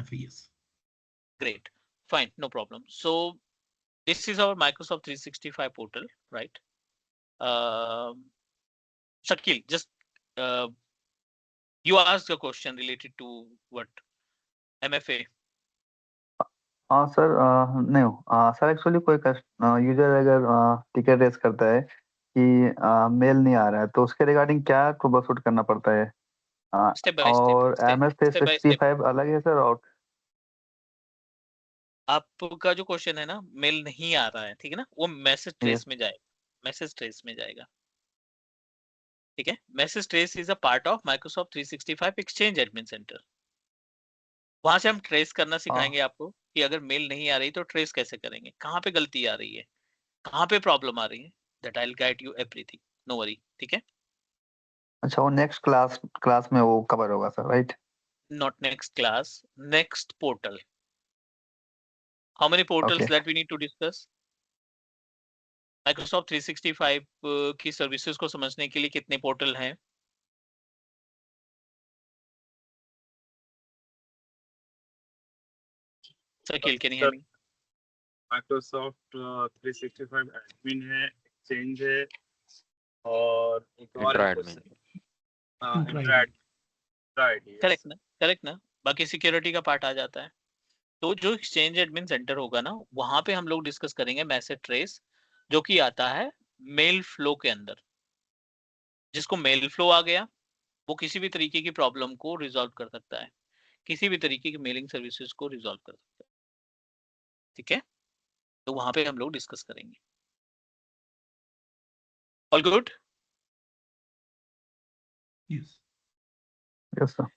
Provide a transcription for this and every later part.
MFA, yes. Great, fine, no problem. So this is our Microsoft 365 portal, right? Shakil, just you asked a question related to what MFA. Sir नहीं sir actually कोई user अगर ticket raise करता है कि mail नहीं आ रहा है तो उसके रिगार्डिंग क्या ट्रबल शूट करना पड़ता है स्टेप बाय और step, MS step by step. 365 अलग है सर और आपका जो क्वेश्चन है ना, मेल नहीं आ रहा है, ठीक है ना, वो मैसेज ट्रेस में जाएगा, मैसेज ट्रेस में जाएगा, ठीक है। Message trace is a part of Microsoft 365 exchange admin centre. वहां से हम ट्रेस करना सिखाएंगे आपको कि अगर मेल नहीं आ रही तो ट्रेस कैसे करेंगे, कहाँ पे गलती आ रही है, कहाँ पे प्रॉब्लम आ रही है, that I will guide you everything, no worry, ठीक है। अच्छा वो नेक्स्ट क्लास में वो कवर होगा sir, right? Not next class, next portal. How many portals that we need to discuss? Microsoft 365 की सर्विसेज को समझने के लिए कितने पोर्टल हैं? Sakil, can you hear me? Microsoft 365 admin है, एक्सचेंज है और एक और करेक्ट ना, बाकी सिक्योरिटी का पार्ट आ जाता है। तो जो एक्सचेंज एडमिन सेंटर होगा ना, वहां पे हम लोग डिस्कस करेंगे मैसेज ट्रेस, जो कि आता है मेल फ्लो के अंदर। जिसको मेल फ्लो आ गया वो किसी भी तरीके की प्रॉब्लम को रिजॉल्व कर सकता है, किसी भी तरीके की मेलिंग सर्विसेज को रिजॉल्व कर सकता है, ठीक है। तो वहां पे हम लोग डिस्कस करेंगे। All good? Yes. Yes sir.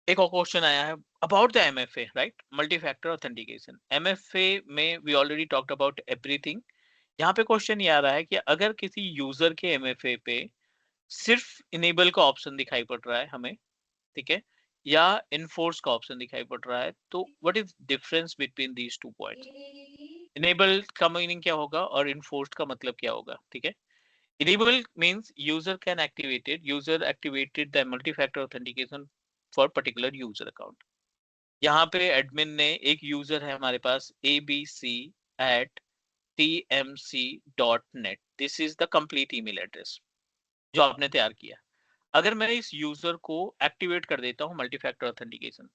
एक और क्वेश्चन आया है about the MFA, right, multi factor authentication. MFA में we already talked about everything. यहाँ पे क्वेश्चन ये आ रहा है कि अगर किसी यूजर के MFA पे सिर्फ इनेबल का ऑप्शन दिखाई पड़ रहा है हमें, ठीक है, या इनफोर्स का ऑप्शन दिखाई पड़ रहा है, तो what is difference between these two points? Enable का मीनिंग क्या होगा और इनफोर्स्ड का मतलब क्या होगा, ठीक है। Enable means user can activate it. User activated the multi-factor authentication for particular user account. यहाँ पे एडमिन ने एक यूजर है हमारे पास abc@tmc.net. This is the complete email address जो आपने तैयार किया। अगर मैं इस यूजर को एक्टिवेट कर देता हूँ मल्टी फैक्टर ऑथेंटिकेशन,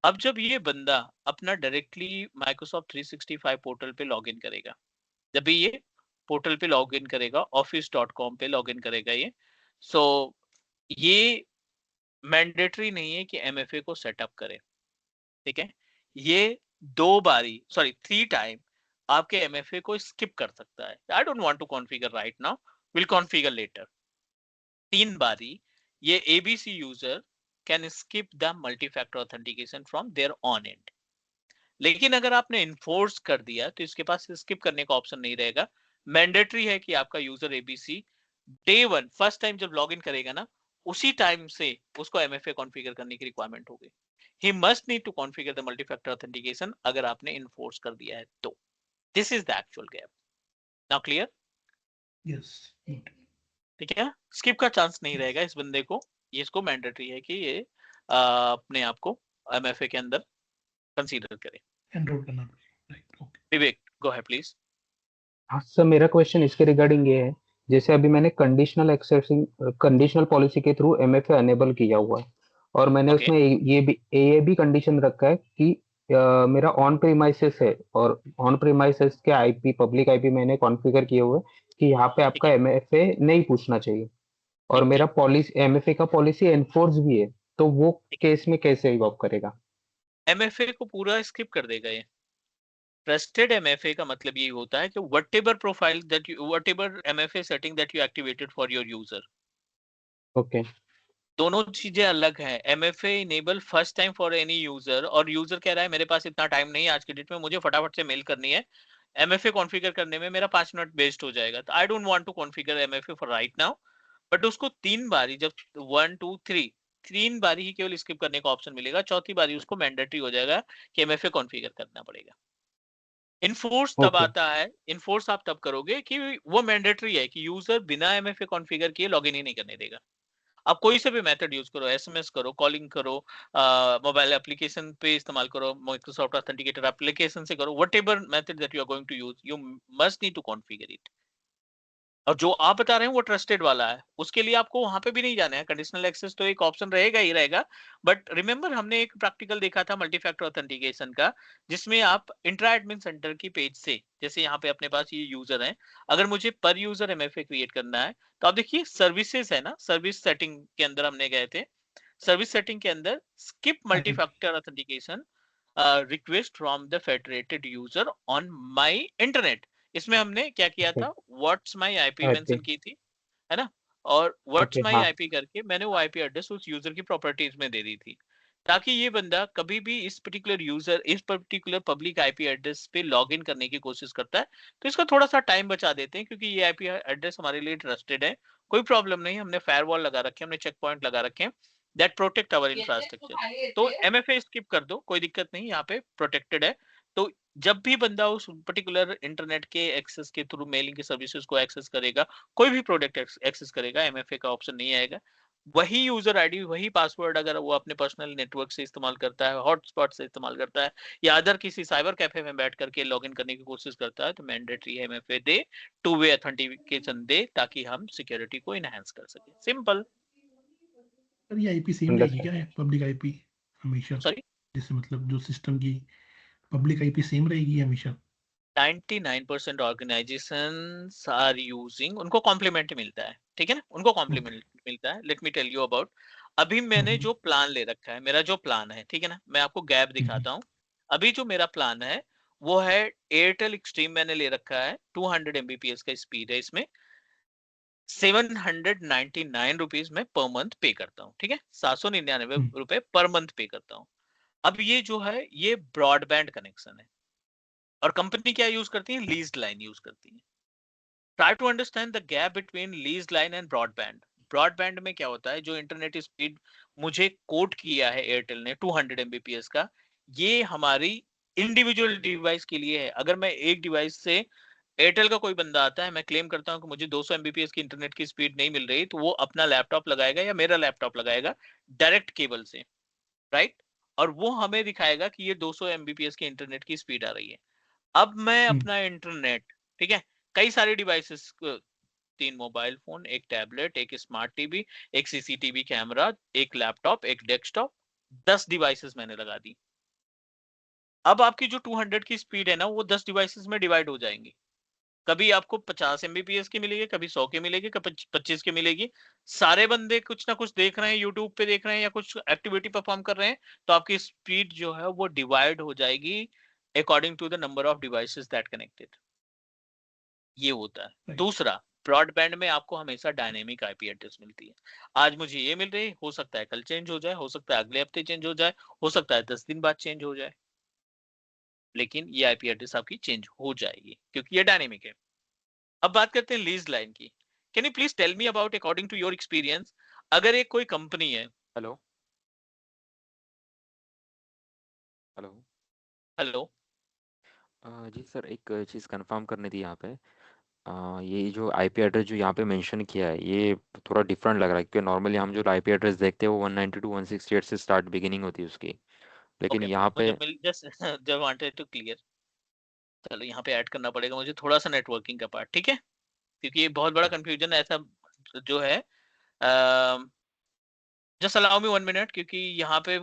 अब जब ये बंदा अपना डायरेक्टली माइक्रोसॉफ्ट 365 पोर्टल पे लॉगिन करेगा, जब भी ये पोर्टल पे लॉगिन करेगा, office.com पे लॉगिन करेगा ये, सो ये मैंडेटरी नहीं है कि MFA को सेटअप करे, ठीक है। ये 3 टाइम आपके MFA को स्किप कर सकता है। I don't want to configure right now, will configure later. 3 बारी ये ABC user can skip the multi factor authentication from there on and. लेकिन अगर आपने इन्फोर्स कर दिया तो इसके पास स्किप करने का ऑप्शन नहीं रहेगा। मैंडेटरी है कि आपका user ABC day 1 first time जब लॉगिन करेगा ना, उसी टाइम से उसको MFA कॉन्फ़िगर करने की रिक्वायरमेंट होगी। He must need to configure the multi factor authentication अगर आपने इन्फोर्स कर दिया है तो। This is the actual gap. Now clear? Yes. Good. ठीक है, स्किप का चांस नहीं रहेगा इस बंदे को। ये इसको मैंडेटरी है कि ये अपने आप को MFA के अंदर कंसीडर करे। Enroll करना पड़ेगा. Right. Okay. Vivek, go ahead please. हाँ सर, मेरा क्वेश्चन इसके रिगार्डिंग ये है, जैसे अभी मैंने कंडीशनल पॉलिसी के थ्रू MFA अनेबल किया हुआ है और मैंने Okay. उसमें ये भी कंडीशन रखा है कि मेरा ऑन प्रीमाइसेस है और ऑन प्रीमाइसेस के IP पब्लिक IP मैंने कॉन्फ़िगर किए हुए कि यहाँ पे आपका MFA नहीं पूछना चाहिए और मेरा पॉलिसी MFA का पॉलिसी एनफोर्स भी है, तो वो केस में कैसे वर्क करेगा? MFA को पूरा स्किप कर देगा ये। ट्रस्टेड MFA का मतलब ये होता है कि whatever MFA setting that you activated for your user. Okay. दोनों चीजें अलग हैं। MFA enable first time for any user, और यूजर कह रहा है मेरे पास इतना टाइम नहीं है आज की डेट में, मुझे फटाफट से मेल करनी है, MFA कॉन्फ़िगर करने में मेरा 5 मिनट वेस्ट हो जाएगा, तो I don't want to configure MFA for right now. But उसको 3 बारी, जब 1 2 3 बारी ही केवल स्किप करने का ऑप्शन मिलेगा, चौथी बारी उसको मैंडेटरी हो जाएगा कि MFA कॉन्फ़िगर करना पड़ेगा। इनफोर्स तब आता है, इनफोर्स आप तब करोगे कि वो मैंडेटरी है कि यूजर बिना MFA कॉन्फ़िगर किए लॉगिन ही नहीं करने देगा। आप कोई से भी मेथड यूज करो, एसएमएस करो, कॉलिंग करो, मोबाइल एप्लीकेशन पे इस्तेमाल करो, माइक्रोसॉफ्ट ऑथेंटिकेटर एप्लीकेशन से करो, whatever method that you are going to use, you must need to configure it. और जो आप बता रहे हैं वो ट्रस्टेड वाला है, उसके लिए आपको वहां पे भी नहीं जाना है, कंडीशनल एक्सेस तो एक ऑप्शन रहेगा ही रहेगा। बट रिमेंबर हमने एक प्रैक्टिकल देखा था मल्टी फैक्टर ऑथेंटिकेशन का, जिसमें आप इंट्रा एडमिन सेंटर की पेज से, जैसे यहाँ पे अपने पास ये यूजर है, अगर मुझे पर यूजर एमएफए क्रिएट करना है तो आप देखिए सर्विसेज है ना, सर्विस सेटिंग के अंदर हमने गए थे, सर्विस सेटिंग के अंदर skip multi factor authentication request from the federated user on my internet, इसमें हमने क्या किया Okay. था, what's my IP IP. Mention की थी, है ना, और व्हाट्स Okay, माई हाँ आईपी करके मैंने वो आईपी एड्रेस उस यूजर की प्रॉपर्टीज में दे दी थी, ताकि ये बंदा कभी भी इस पर्टिकुलर यूजर, इस पर्टिकुलर पब्लिक आईपी एड्रेस पे लॉगिन करने की कोशिश करता है तो इसका थोड़ा सा टाइम बचा देते हैं, क्योंकि ये आईपी एड्रेस हमारे लिए ट्रस्टेड है, कोई प्रॉब्लम नहीं, हमने फायरवॉल लगा रखे हैं, हमने चेक पॉइंट लगा रखे हैं दैट प्रोटेक्ट आवर इंफ्रास्ट्रक्चर। तो एमएफए स्किप कर दो, कोई दिक्कत नहीं, यहाँ पे प्रोटेक्टेड है। तो जब भी बंदा उस पर्टिकुलर इंटरनेट के एक्सेस के थ्रू मेलिंग की सर्विसेज को एक्सेस करेगा, कोई भी प्रोडक्ट एक्सेस करेगा, एमएफए का ऑप्शन नहीं आएगा, वही यूजर आईडी वही पासवर्ड अगर वो अपने पर्सनल नेटवर्क से इस्तेमाल करता है, हॉटस्पॉट से इस्तेमाल करता है, या अदर किसी साइबर कैफे में बैठ करके लॉगिन करने की कोशिश करता है, तो मैंडेटरी एमएफए दे, टू वे ऑथेंटिकेशन दे, ताकि हम सिक्योरिटी को इनहेंस कर सके, सिंपल। सर ये आईपी सेम रहेगी अंडरस्टैंड। क्या, पब्लिक आईपी हमेशा, सॉरी, जैसे मतलब जो सिस्टम की पब्लिक आईपी सेम रहेगी हमेशा? 99% ऑर्गेनाइजेशंस आर यूजिंग, उनको कॉम्प्लीमेंट मिलता है, ठीक है ना, उनको ओके। कॉम्प्लीमेंट मिलता है। Let me tell you about, अभी मैंने जो प्लान ले रखा है, मेरा जो प्लान है, ठीक है ना, मैं आपको गैप दिखाता हूँ। अभी जो मेरा प्लान है वो है एयरटेल एक्सट्रीम, मैंने ले रखा है 200 एमबीपीएस का स्पीड है, इसमें 799 रुपीज में पर मंथ पे करता हूँ, ठीक है, 799 रुपए पर मंथ पे करता हूँ। अब ये जो है ये ब्रॉडबैंड कनेक्शन है, और कंपनी क्या यूज करती है, लीज्ड लाइन यूज करती है। Try to understand the gap between leased line and broadband. Broadband में क्या होता है, जो इंटरनेट स्पीड मुझे कोट किया है एयरटेल ने 200 एमबीपीएस का, ये हमारी इंडिविजुअल डिवाइस के लिए है। अगर मैं एक डिवाइस से, एयरटेल का कोई बंदा आता है, मैं क्लेम करता हूं कि मुझे 200 एमबीपीएस की इंटरनेट की स्पीड नहीं मिल रही, तो वो अपना लैपटॉप लगाएगा या मेरा लैपटॉप लगाएगा डायरेक्ट केबल से, राइट, और वो हमें दिखाएगा कि ये 200 एमबीपीएस की इंटरनेट की स्पीड आ रही है। अब मैं अपना इंटरनेट, ठीक है, कई सारे डिवाइसेस, 3 मोबाइल फोन, एक टैबलेट, एक स्मार्ट टीवी, एक सीसीटीवी कैमरा, एक लैपटॉप, एक डेस्कटॉप, 10 डिवाइसेस मैंने लगा दी। अब आपकी जो 200 की स्पीड है ना, वो 10 डिवाइसेस में डिवाइड हो जाएंगी। कभी आपको 50 एमबीपीएस की मिलेगी, कभी 100 की मिलेगी, कभी 25 की मिलेगी। सारे बंदे कुछ ना कुछ देख रहे हैं, यूट्यूब पे देख रहे हैं या कुछ एक्टिविटी परफॉर्म कर रहे हैं, तो आपकी स्पीड जो है वो डिवाइड हो जाएगी according to the number of devices that connected. ये होता है। Right. दूसरा, ब्रॉडबैंड में आपको हमेशा डायनेमिक आईपी एड्रेस मिलती है। आज मुझे ये मिल रही, हो सकता है कल चेंज हो जाए, हो सकता है अगले हफ्ते चेंज हो जाए, हो सकता है 10 दिन बाद चेंज हो जाए, लेकिन ये आईपी एड्रेस आपकी चेंज हो जाएगी क्योंकि ये डायनेमिक है। अब बात करते हैं लीज लाइन की। Can you please tell me about, according to your experience, अगर एक कोई कंपनी है, हेलो हेलो हेलो, जी सर, एक चीज़ कंफर्म करनी थी यहाँ पे। ये जो आईपी एड्रेस जो यहाँ पे मेंशन किया है, ये थोड़ा डिफरेंट लग रहा है, क्योंकि नॉर्मली हम जो आईपी एड्रेस देखते हैं वो 192.168 से स्टार्ट बिगिनिंग होती है उसकी, लेकिन ओके, यहाँ पे मुझे मिल just just wanted to clear, चलो यहाँ पे ऐड करना पड़ेगा मुझे थोड़ा सा नेटवर्किंग का पार्ट, ठीक है, क्योंकि ये बहुत बड़ा कंफ्यूजन ऐसा जो है। जस्ट अलाउ मी 1 मिनट, क्योंकि यहाँ पे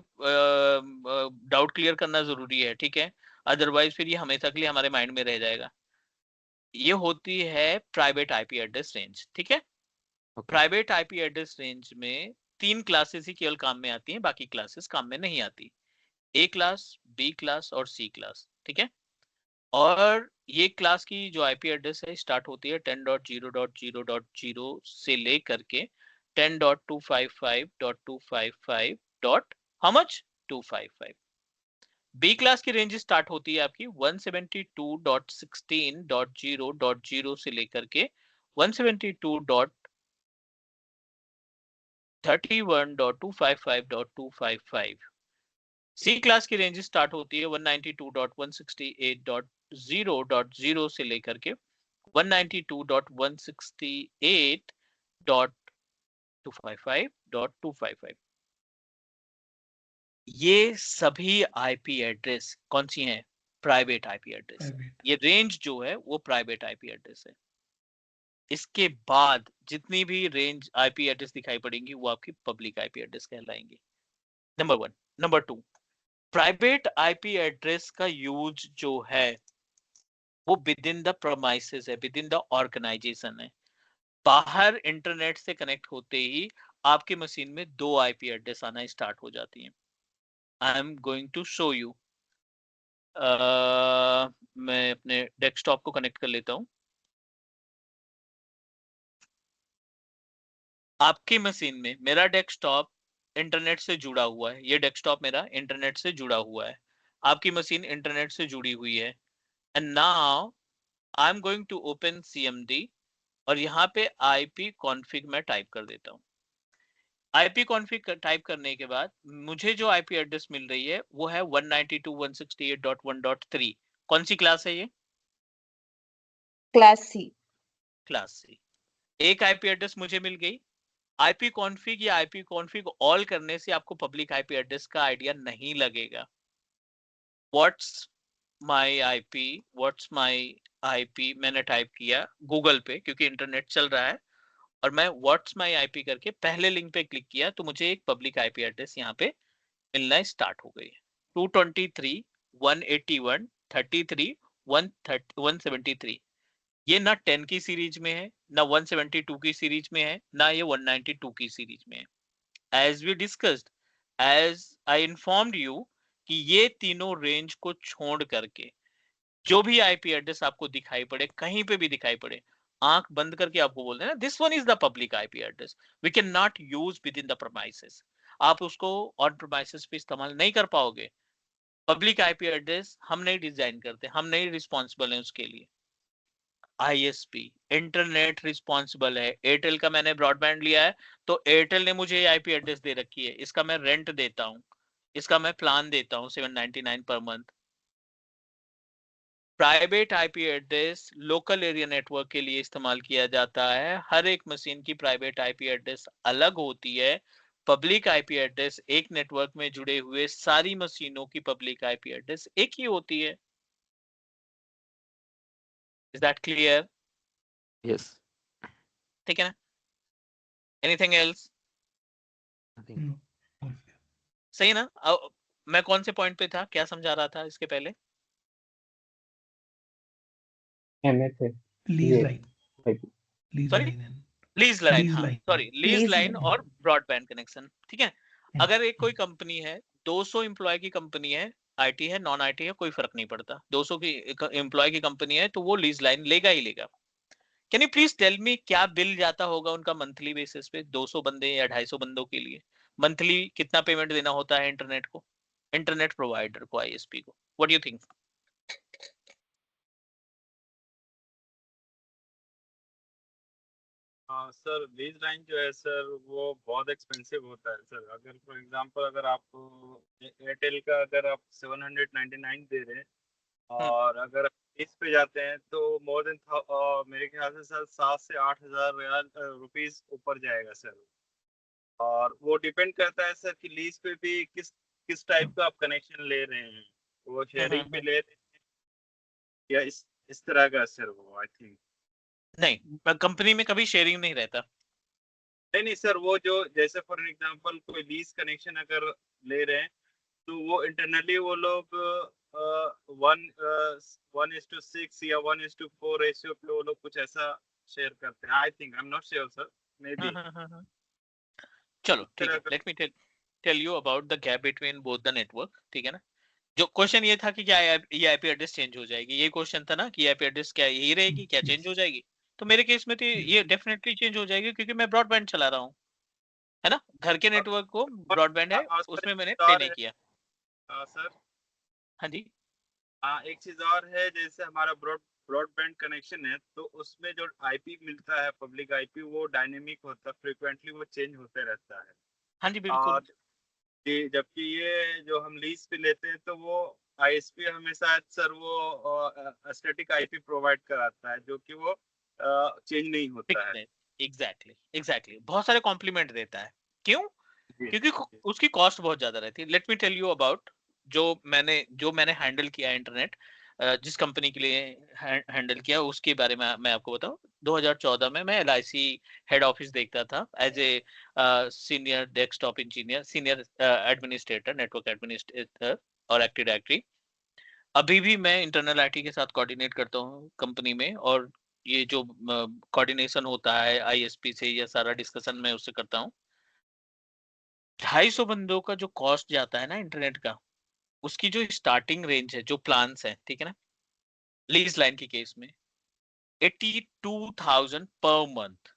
डाउट क्लियर करना जरूरी है, ठीक है, अदरवाइज फिर ये हमेशा के लिए हमारे माइंड में रह जाएगा। ये होती है प्राइवेट आईपी एड्रेस रेंज, ठीक है। Okay private IP address range में 3 क्लासेस ही केवल काम में आती हैं, बाकी क्लासेस काम में नहीं आती। ए क्लास, बी क्लास और सी क्लास, ठीक है। और ये क्लास की जो आईपी एड्रेस है स्टार्ट होती है 10.0.0.0 से लेकर के 10.255.255 dot how much 255। B class की रेंज स्टार्ट होती है आपकी 172.16.0.0 से लेकर के 172.31.255.255। सी क्लास की रेंज स्टार्ट होती है 192.168.0.0 से लेकर के 192.168.0.0 255.255। ये सभी आईपी एड्रेस कौन सी हैं? Private IP address. प्राइवेट। ये रेंज जो है वो प्राइवेट आईपी एड्रेस है। इसके बाद जितनी भी रेंज आईपी एड्रेस दिखाई पड़ेंगी वो आपकी पब्लिक आईपी एड्रेस कहलाएंगी। Number 1। Number 2, private IP address का यूज जो है वो विद इन द प्रोमाइसेस है, विद इन द ऑर्गेनाइजेशन है। बाहर इंटरनेट से कनेक्ट होते ही आपकी मशीन में 2 आईपी एड्रेस आना स्टार्ट हो जाती हैं। I am going to show you. मैं अपने डेस्कटॉप को कनेक्ट कर लेता हूं। आपकी मशीन में मेरा डेस्कटॉप इंटरनेट से जुड़ा हुआ है। ये डेस्कटॉप मेरा इंटरनेट से जुड़ा हुआ है। आपकी मशीन इंटरनेट से जुड़ी हुई है। And now I am going to open CMD और यहाँ पे IP कॉन्फ़िग में टाइप कर देता हूँ। IP कॉन्फ़िग टाइप करने के बाद मुझे जो IP एड्रेस मिल रही है वो है 192.168.1.3। कौन सी क्लास है ये? Class C. Class C. एक IP एड्रेस मुझे मिल गई। IP कॉन्फ़िग या IP कॉन्फ़िग ऑल करने से आपको पब्लिक IP एड्रेस का आइडिया नहीं लगेगा। व्हाट्स माय IP मैंने टाइप किया गूगल पे क्योंकि इंटरनेट चल रहा है और मैं व्हाट्स माय IP करके पहले लिंक पे क्लिक किया तो मुझे एक पब्लिक IP एड्रेस यहाँ पे मिलना स्टार्ट हो गई। 223.181.33.173। ये ना 10 की सीरीज में है, ना 172 की सीरीज में है, ना ये 192 की सीरीज में है। As we discussed, as I informed you कि ये तीनों रेंज को छोड़ करके जो भी आईपी एड्रेस आपको दिखाई पड़े, कहीं पे भी दिखाई पड़े, आंख बंद करके आपको बोल देना this one is the public IP address, we can not use within the premises. आप उसको ऑन प्रीमाइसेस पे इस्तेमाल नहीं कर पाओगे। पब्लिक आईपी एड्रेस हम नहीं डिजाइन करते, हम नहीं रिस्पॉन्सिबल हैं उसके लिए। ISP इंटरनेट रिस्पॉन्सिबल है। एयरटेल का मैंने ब्रॉडबैंड लिया है तो एयरटेल ने मुझे आईपी एड्रेस दे रखी है, इसका मैं रेंट देता हूँ, इसका मैं प्लान देता हूँ 799 per month. Private IP address local area network के लिए इस्तेमाल किया जाता है। हर एक मशीन की प्राइवेट आईपी एड्रेस अलग होती है। पब्लिक आईपी एड्रेस एक नेटवर्क में जुड़े हुए सारी मशीनों की पब्लिक आईपी एड्रेस एक ही होती है। Is that clear? यस। ठीक है ना? Anything else? No. सही ना? मैं कौन से पॉइंट पे था, क्या समझा रहा था इसके पहले? MFA लीज ये line, lease Sorry? Line and lease line, lease हाँ line. Sorry, lease Lease line line. और ब्रॉडबैंड कनेक्शन। ठीक है। हम्म, अगर एक कोई कंपनी है, 200 एम्प्लॉय की कंपनी है, IT है नॉन IT है कोई फर्क नहीं पड़ता, 200 की एम्प्लॉय की कंपनी है तो वो लीज लाइन लेगा ही लेगा। Can you please tell me क्या बिल जाता होगा उनका मंथली बेसिस पे 200 बंदे या 250 बंदों के लिए? मंथली कितना पेमेंट देना होता है इंटरनेट को, इंटरनेट प्रोवाइडर को, ISP को? What do you think? हाँ सर, लीज लाइन जो है सर वो बहुत एक्सपेंसिव होता है सर। अगर फॉर एग्जांपल अगर आप एयरटेल का अगर आप 799 दे रहे हैं और अगर आप लीज पे जाते हैं तो मोर देन मेरे ख्याल से सर 7 से 8 हजार रियाल रुपीज ऊपर जाएगा सर। और वो डिपेंड करता है सर कि लीज पे भी किस किस टाइप का आप कनेक्शन ले रहे हैं, वो शेयरिंग पे ले रहे हैं या इस तरह का सर वो आई थिंक। नहीं, कंपनी में कभी शेयरिंग नहीं रहता। नहीं सर, वो जो जैसे फॉर एग्जांपल कोई लीज कनेक्शन अगर ले रहे हैं तो वो इंटरनली वो लोग 1:6 या 1:4 रेशियो पे वो लोग कुछ ऐसा शेयर करते हैं I think. I am not sure sir, maybe चलो इस ठीक तरह है, का। Let me tell you about the gap between both the network. ठीक है ना? जो क्वेश्चन ये था कि क्या ये आईपी एड्रेस चेंज हो जाएगी, ये क्वेश्चन था ना कि आईपी एड्रेस क्या यही रहेगी, क्या चेंज हो जाएगी? तो मेरे केस में तो ये डेफिनेटली चेंज हो जाएगी क्योंकि मैं ब्रॉडबैंड चला रहा हूँ, है ना? घर के नेटवर्क को ब्रॉडबैंड है सर उसमें एक मैंने चीज पे और नहीं है किया। सर। हाँ जी। एक चीज और है, जैसे हमारा ब्रॉडबैंड कनेक्शन है तो उसमें जो आईपी मिलता है पब्लिक आईपी वो डायनेमिक होता है, फ्रिक्वेंटली वो चेंज होते रहता है। हाँ जी बिल्कुल। और जबकि ये जो हम लीज पे लेते हैं तो वो आईएसपी हमेशा सर वो स्टैटिक आईपी प्रोवाइड कराता है जो कि वो चेंज नहीं होता फिक्स है। है। एग्जैक्टली बहुत सारे कॉम्प्लीमेंट देता है। क्यों? जी क्योंकि उसकी कॉस्ट बहुत ज्यादा रहती है। Let me tell you about जो मैंने हैंडल किया इंटरनेट, जिस कंपनी के लिए हैंडल किया उसके बारे में मैं आपको बताऊं। 2014 में मैं LIC हेड ऑफिस देखता था as a senior desktop engineer, senior administrator, network administrator और एक्टिव डायरेक्टरी। अभी भी मैं इंटरनल IT के साथ कोऑर्डिनेट करता हूँ कंपनी में, और ये जो कोऑर्डिनेशन होता है ISP से, ये सारा डिस्कशन मैं उससे करता हूँ। 250 बंदों का जो कॉस्ट जाता है ना इंटरनेट का, उसकी जो स्टार्टिंग रेंज है, जो प्लान्स है, ठीक है ना, लीज लाइन के केस में 82,000 पर मंथ,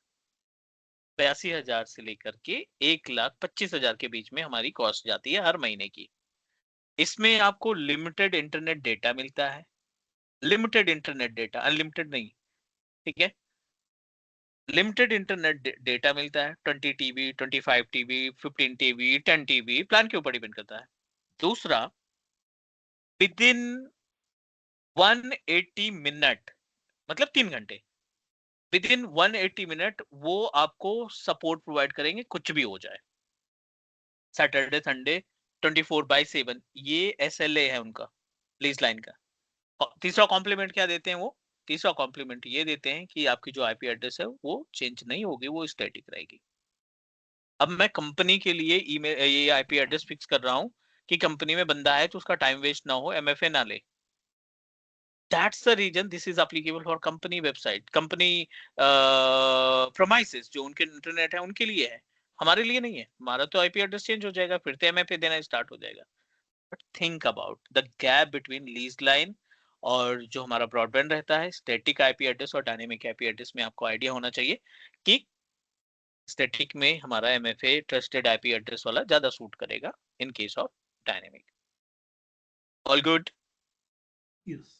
82,000 से लेकर के 1,25,000 के बीच में हमारी कॉस्ट जाती है हर महीने की। इसमें आपको लिमिटेड इंटरनेट डेटा मिलता है, लिमिटेड इंटरनेट डेटा, अनलिमिटेड नहीं, ठीक है। लिमिटेड इंटरनेट डेटा मिलता है, 20 TB, 25 TB, 15 TB, 10 TB, plan के ऊपर डिपेंड करता है। दूसरा, विद इन 180 मिनट, मतलब 3 घंटे, विद इन 180 मिनट वो आपको सपोर्ट प्रोवाइड करेंगे, कुछ भी हो जाए, सैटरडे संडे 24/7। ये SLA है उनका, लीज लाइन का। और तीसरा कॉम्प्लीमेंट क्या देते हैं वो? तीसरा कॉम्प्लीमेंट ये देते हैं कि आपकी जो IP एड्रेस है वो चेंज नहीं होगी, वो स्टैटिक रहेगी। अब मैं कंपनी के लिए ईमेल, ये IP एड्रेस फिक्स कर रहा हूँ कि कंपनी में बंदा है तो उसका टाइम वेस्ट ना हो, MFA ना ले। That's the reason this is applicable for company website, company premises, जो उनके इंटरनेट है उनके लिए है, हमारे लिए नहीं है। हमारा तो IP एड्रेस चेंज हो जाएगा, फिर से MFA देना स्टार्ट हो जाएगा। But think about the gap between lease line और जो हमारा ब्रॉडबैंड रहता है, स्टैटिक IP एड्रेस और डायनेमिक IP एड्रेस में आपको आइडिया होना चाहिए कि स्टैटिक में हमारा MFA ट्रस्टेड IP एड्रेस वाला ज्यादा सूट करेगा in case of dynamic. All good? Yes.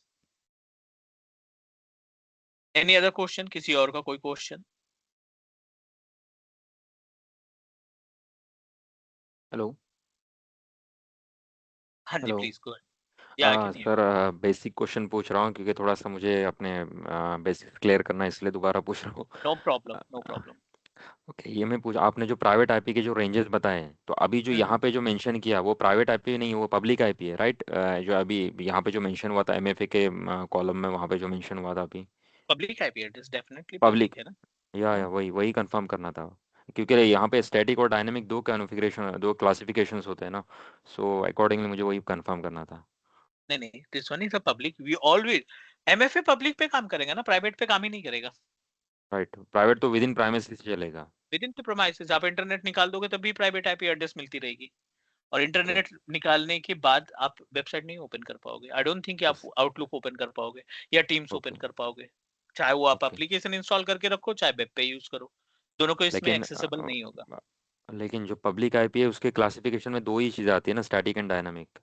Any other question? किसी और का कोई क्वेश्चन? हेलो हाँ जी, hello please go. Yeah I can hear. Sir, basic question पूछ रहा हूँ क्योंकि थोड़ा सा मुझे अपने बेसिक्स क्लियर करना है, इसलिए दोबारा पूछ रहा हूँ। No problem, no problem. Okay, ये मैं पूछ, आपने जो प्राइवेट आईपी के जो रेंजेस बताए हैं, तो अभी जो यहाँ पे जो मेंशन किया वो प्राइवेट आईपी नहीं, वो पब्लिक आईपी है, राइट? जो अभी यहाँ पे जो मेंशन हुआ था MFA के कॉलम में, वहाँ पे जो मेंशन हुआ था अभी, public IP address definitely public. Public है ना। या वही वही कंफर्म करना था, क्योंकि यहाँ पे स्टैटिक और डायनेमिक दो कॉन्फ़िगरेशन, दो क्लासिफिकेशंस होते हैं ना, सो अकॉर्डिंगली मुझे वही कंफर्म करना था। नहीं नहीं, this one is a public. We always, MFA public पे काम करेगा ना, प्राइवेट पे काम ही नहीं करेगा। राइट, प्राइवेट तो विद इन प्राइमेसिस चलेगा। विद इन द प्रोमाइसेस आप इंटरनेट निकाल दोगे तब भी प्राइवेट IP एड्रेस मिलती रहेगी, और ओके, इंटरनेट निकालने के बाद आप वेबसाइट नहीं ओपन कर पाओगे। आई डोंट थिंक कि आप बस, आउटलुक ओपन कर पाओगे या टीम्स ओपन ओके कर पाओगे। चाहे वो आप ओके। एप्लीकेशन इंस्टॉल करके रखो, चाहे वेब पे यूज करो, दोनों को इसमें लेकिन एक्सेसिबल नहीं होगा। लेकिन जो पब्लिक आईपी है उसके क्लासिफिकेशन में दो ही चीज़ें आती है ना, स्टैटिक एंड डायनामिक।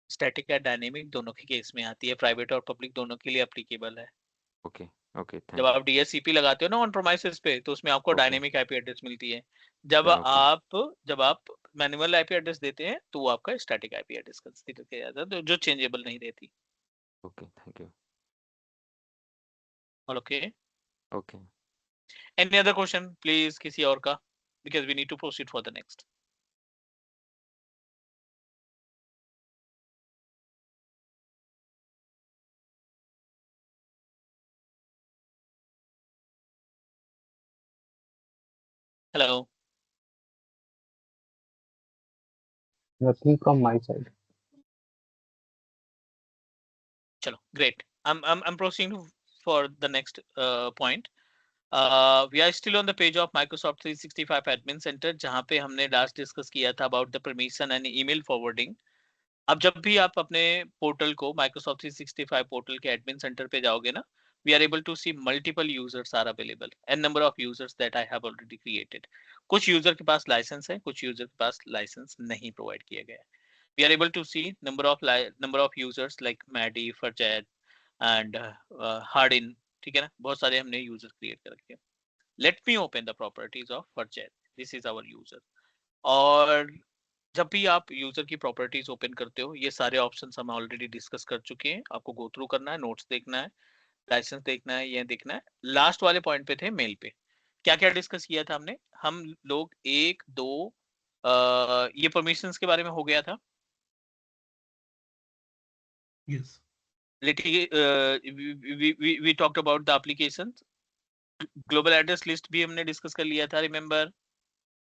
स्टैटिक या डायनेमिक दोनों के केस में आती है, प्राइवेट और पब्लिक दोनों के लिए एप्लीकेबल है। ओके ओके, जब थैंक यू। आप DHCP लगाते हो ना ऑन प्रोमाइसेस पे, तो उसमें आपको ओके डायनेमिक IP एड्रेस मिलती है। जब ओके आप मैनुअल IP एड्रेस देते हैं तो वो आपका स्टैटिक IP एड्रेस कंसीडर किया जाता है, तो जो चेंजेबल नहीं रहती। Okay, thank you. Okay, okay, any other question please, किसी और का, because we need to proceed for the next. Hello, Nothing from my side. चलो great. I'm proceeding for the next point. We are still on the page of Microsoft 365 Admin Center, जहाँ पे हमने last discuss किया था about the permission and email forwarding। अब जब भी आप अपने पोर्टल को Microsoft 365 पोर्टल के एडमिन सेंटर पे जाओगे ना, we are able to see multiple users are available and number of users that I have already created। कुछ यूजर के पास लाइसेंस है, कुछ यूजर के पास लाइसेंस नहीं प्रोवाइड किया गया है। We are able to see number of users like Maddie, Farjad and Hardin, ठीक है ना, बहुत सारे हमने यूजर क्रिएट कर रखे हैं। Let me open the properties of Farjad, this is our user। और जब भी आप यूजर की प्रॉपर्टीज ओपन करते हो, ये सारे ऑप्शंस हम ऑलरेडी डिस्कस कर चुके हैं, आपको गो थ्रू करना है, नोट्स देखना है, लाइसेंस देखना है, ये देखना है। लास्ट वाले पॉइंट पे थे मेल पे, क्या क्या डिस्कस किया था हमने? हम लोग 1 2 ये परमिशंस के बारे में हो गया था। Yes. we talked about the applications. Global address list भी हमने डिस्कस कर लिया था, रिमेंबर?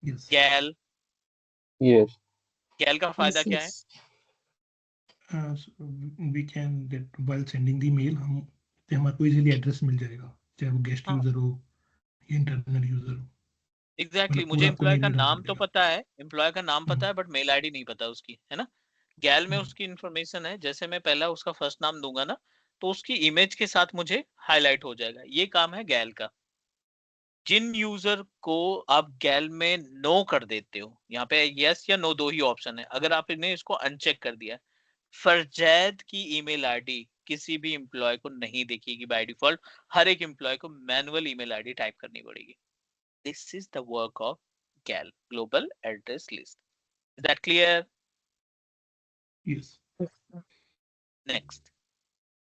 Yes. गैल, Yes. गैल का फायदा क्या है? So we can get while sending the mail हमारे को इजीली एड्रेस मिल जाएगा, चाहे वो गेस्ट हाँ। यूजर हो या इंटरनल यूजर हो। एग्जैक्टली मतलब मुझे पूरा आपको एम्प्लॉय नेम का नहीं डालना नाम तो पड़ेगा। पता है, एम्प्लॉय का नाम पता है, बट मेल आईडी नहीं पता उसकी, है ना? गैल में हम्म। उसकी इंफॉर्मेशन है, जैसे मैं पहला उसका फर्स्ट नाम दूंगा ना, तो उसकी इमेज के साथ मुझे हाईलाइट हो जाएगा। ये काम है गैल का। जिन यूजर को आप गैल में नो कर देते हो, यहाँ पे यस या नो दो ही ऑप्शन है, अगर आपने इसको अनचेक कर दिया, फरजैद की ईमेल आईडी किसी भी एम्प्लॉय को नहीं दिखेगी बाय डिफॉल्ट। हर एक एम्प्लॉय को मैनुअल ईमेल आईडी टाइप करनी पड़ेगी। This is the work of GAL, global address list. Is that clear? Yes. Next,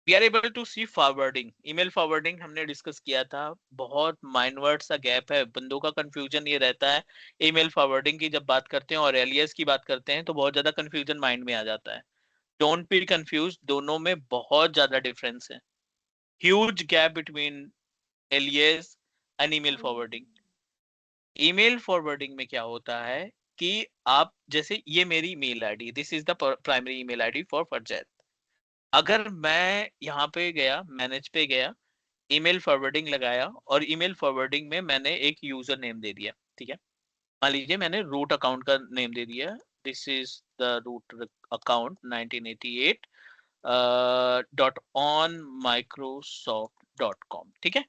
we are able to see forwarding. Email forwarding हमने डिस्कस किया था, बहुत माइनवर्ड सा गैप है, बंदों का कंफ्यूजन ये रहता है ईमेल फॉरवर्डिंग की जब बात करते हैं और एलियस की बात करते हैं तो बहुत ज्यादा कंफ्यूजन माइंड में आ जाता है। डोंट बी कंफ्यूज, दोनों में बहुत ज्यादा डिफरेंस है। Huge gap between alias and email forwarding. Email forwarding में क्या होता है कि आप जैसे ये मेरी email ID, this is the primary email ID for Farzaid. अगर मैं यहाँ पे गया, मैनेज पे गया, ईमेल फॉरवर्डिंग लगाया और ईमेल फॉरवर्डिंग में मैंने एक यूजर नेम दे दिया, ठीक है? मान लीजिए मैंने रूट अकाउंट का नेम दे दिया, this is the root account 1988 .on.microsoft.com, ठीक है?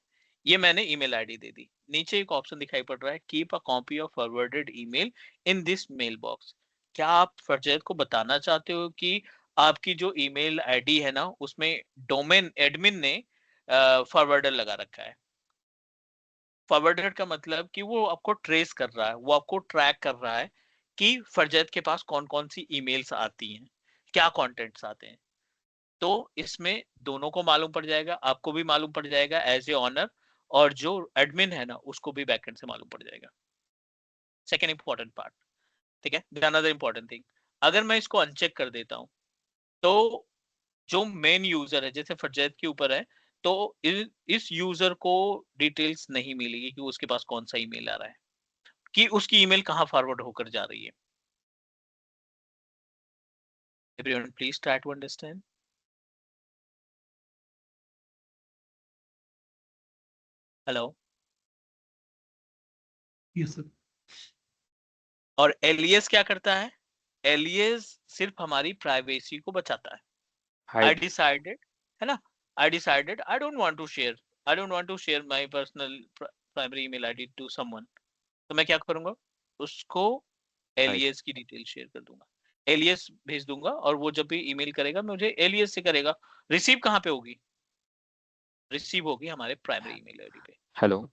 ये मैंने ईमेल आईडी दे दी। नीचे एक ऑप्शन दिखाई पड़ रहा है, keep a copy of forwarded email in this mail box. क्या आप फरजैद को बताना चाहते हो कि आपकी जो ईमेल आईडी है ना, उसमें डोमेन एडमिन ने फॉरवर्डर लगा रखा है? फॉरवर्डर का मतलब कि वो आपको ट्रेस कर रहा है, वो आपको ट्रैक कर रहा है कि फरजैद के पास कौन कौन सी ईमेल्स आती हैं, क्या कंटेंट्स आते हैं। तो इसमें दोनों को मालूम पड़ जाएगा, आपको भी मालूम पड़ जाएगा एज ए ऑनर, और जो एडमिन है ना उसको भी बैकएंड से मालूम पड़ जाएगा। सेकेंड इंपॉर्टेंट पार्ट, ठीक है? अनदर इंपॉर्टेंट थिंग, अगर मैं इसको अनचेक कर देता हूँ तो जो मेन यूजर है, जैसे फरजैद के ऊपर है, तो इस यूजर को डिटेल्स नहीं मिलेगी कि उसके पास कौन सा ईमेल आ रहा है, कि उसकी ईमेल कहाँ फॉरवर्ड होकर जा रही है। Everyone, please try to understand. Hello? Yes sir. और एलियस क्या करता है? एलियस सिर्फ हमारी प्राइवेसी को बचाता है। I हाइड decided, है ना? I decided I don't want to share my personal primary email ID to someone. तो मैं क्या करूंगा? उसको हाइड एलियस की डिटेल शेयर कर दूंगा, एलियस भेज दूंगा, और वो जब भी ईमेल करेगा मुझे एलियस से करेगा। रिसीव कहाँ पे होगी? रिसीव होगी हमारे प्राइमरी ईमेल आईडी पे। Hello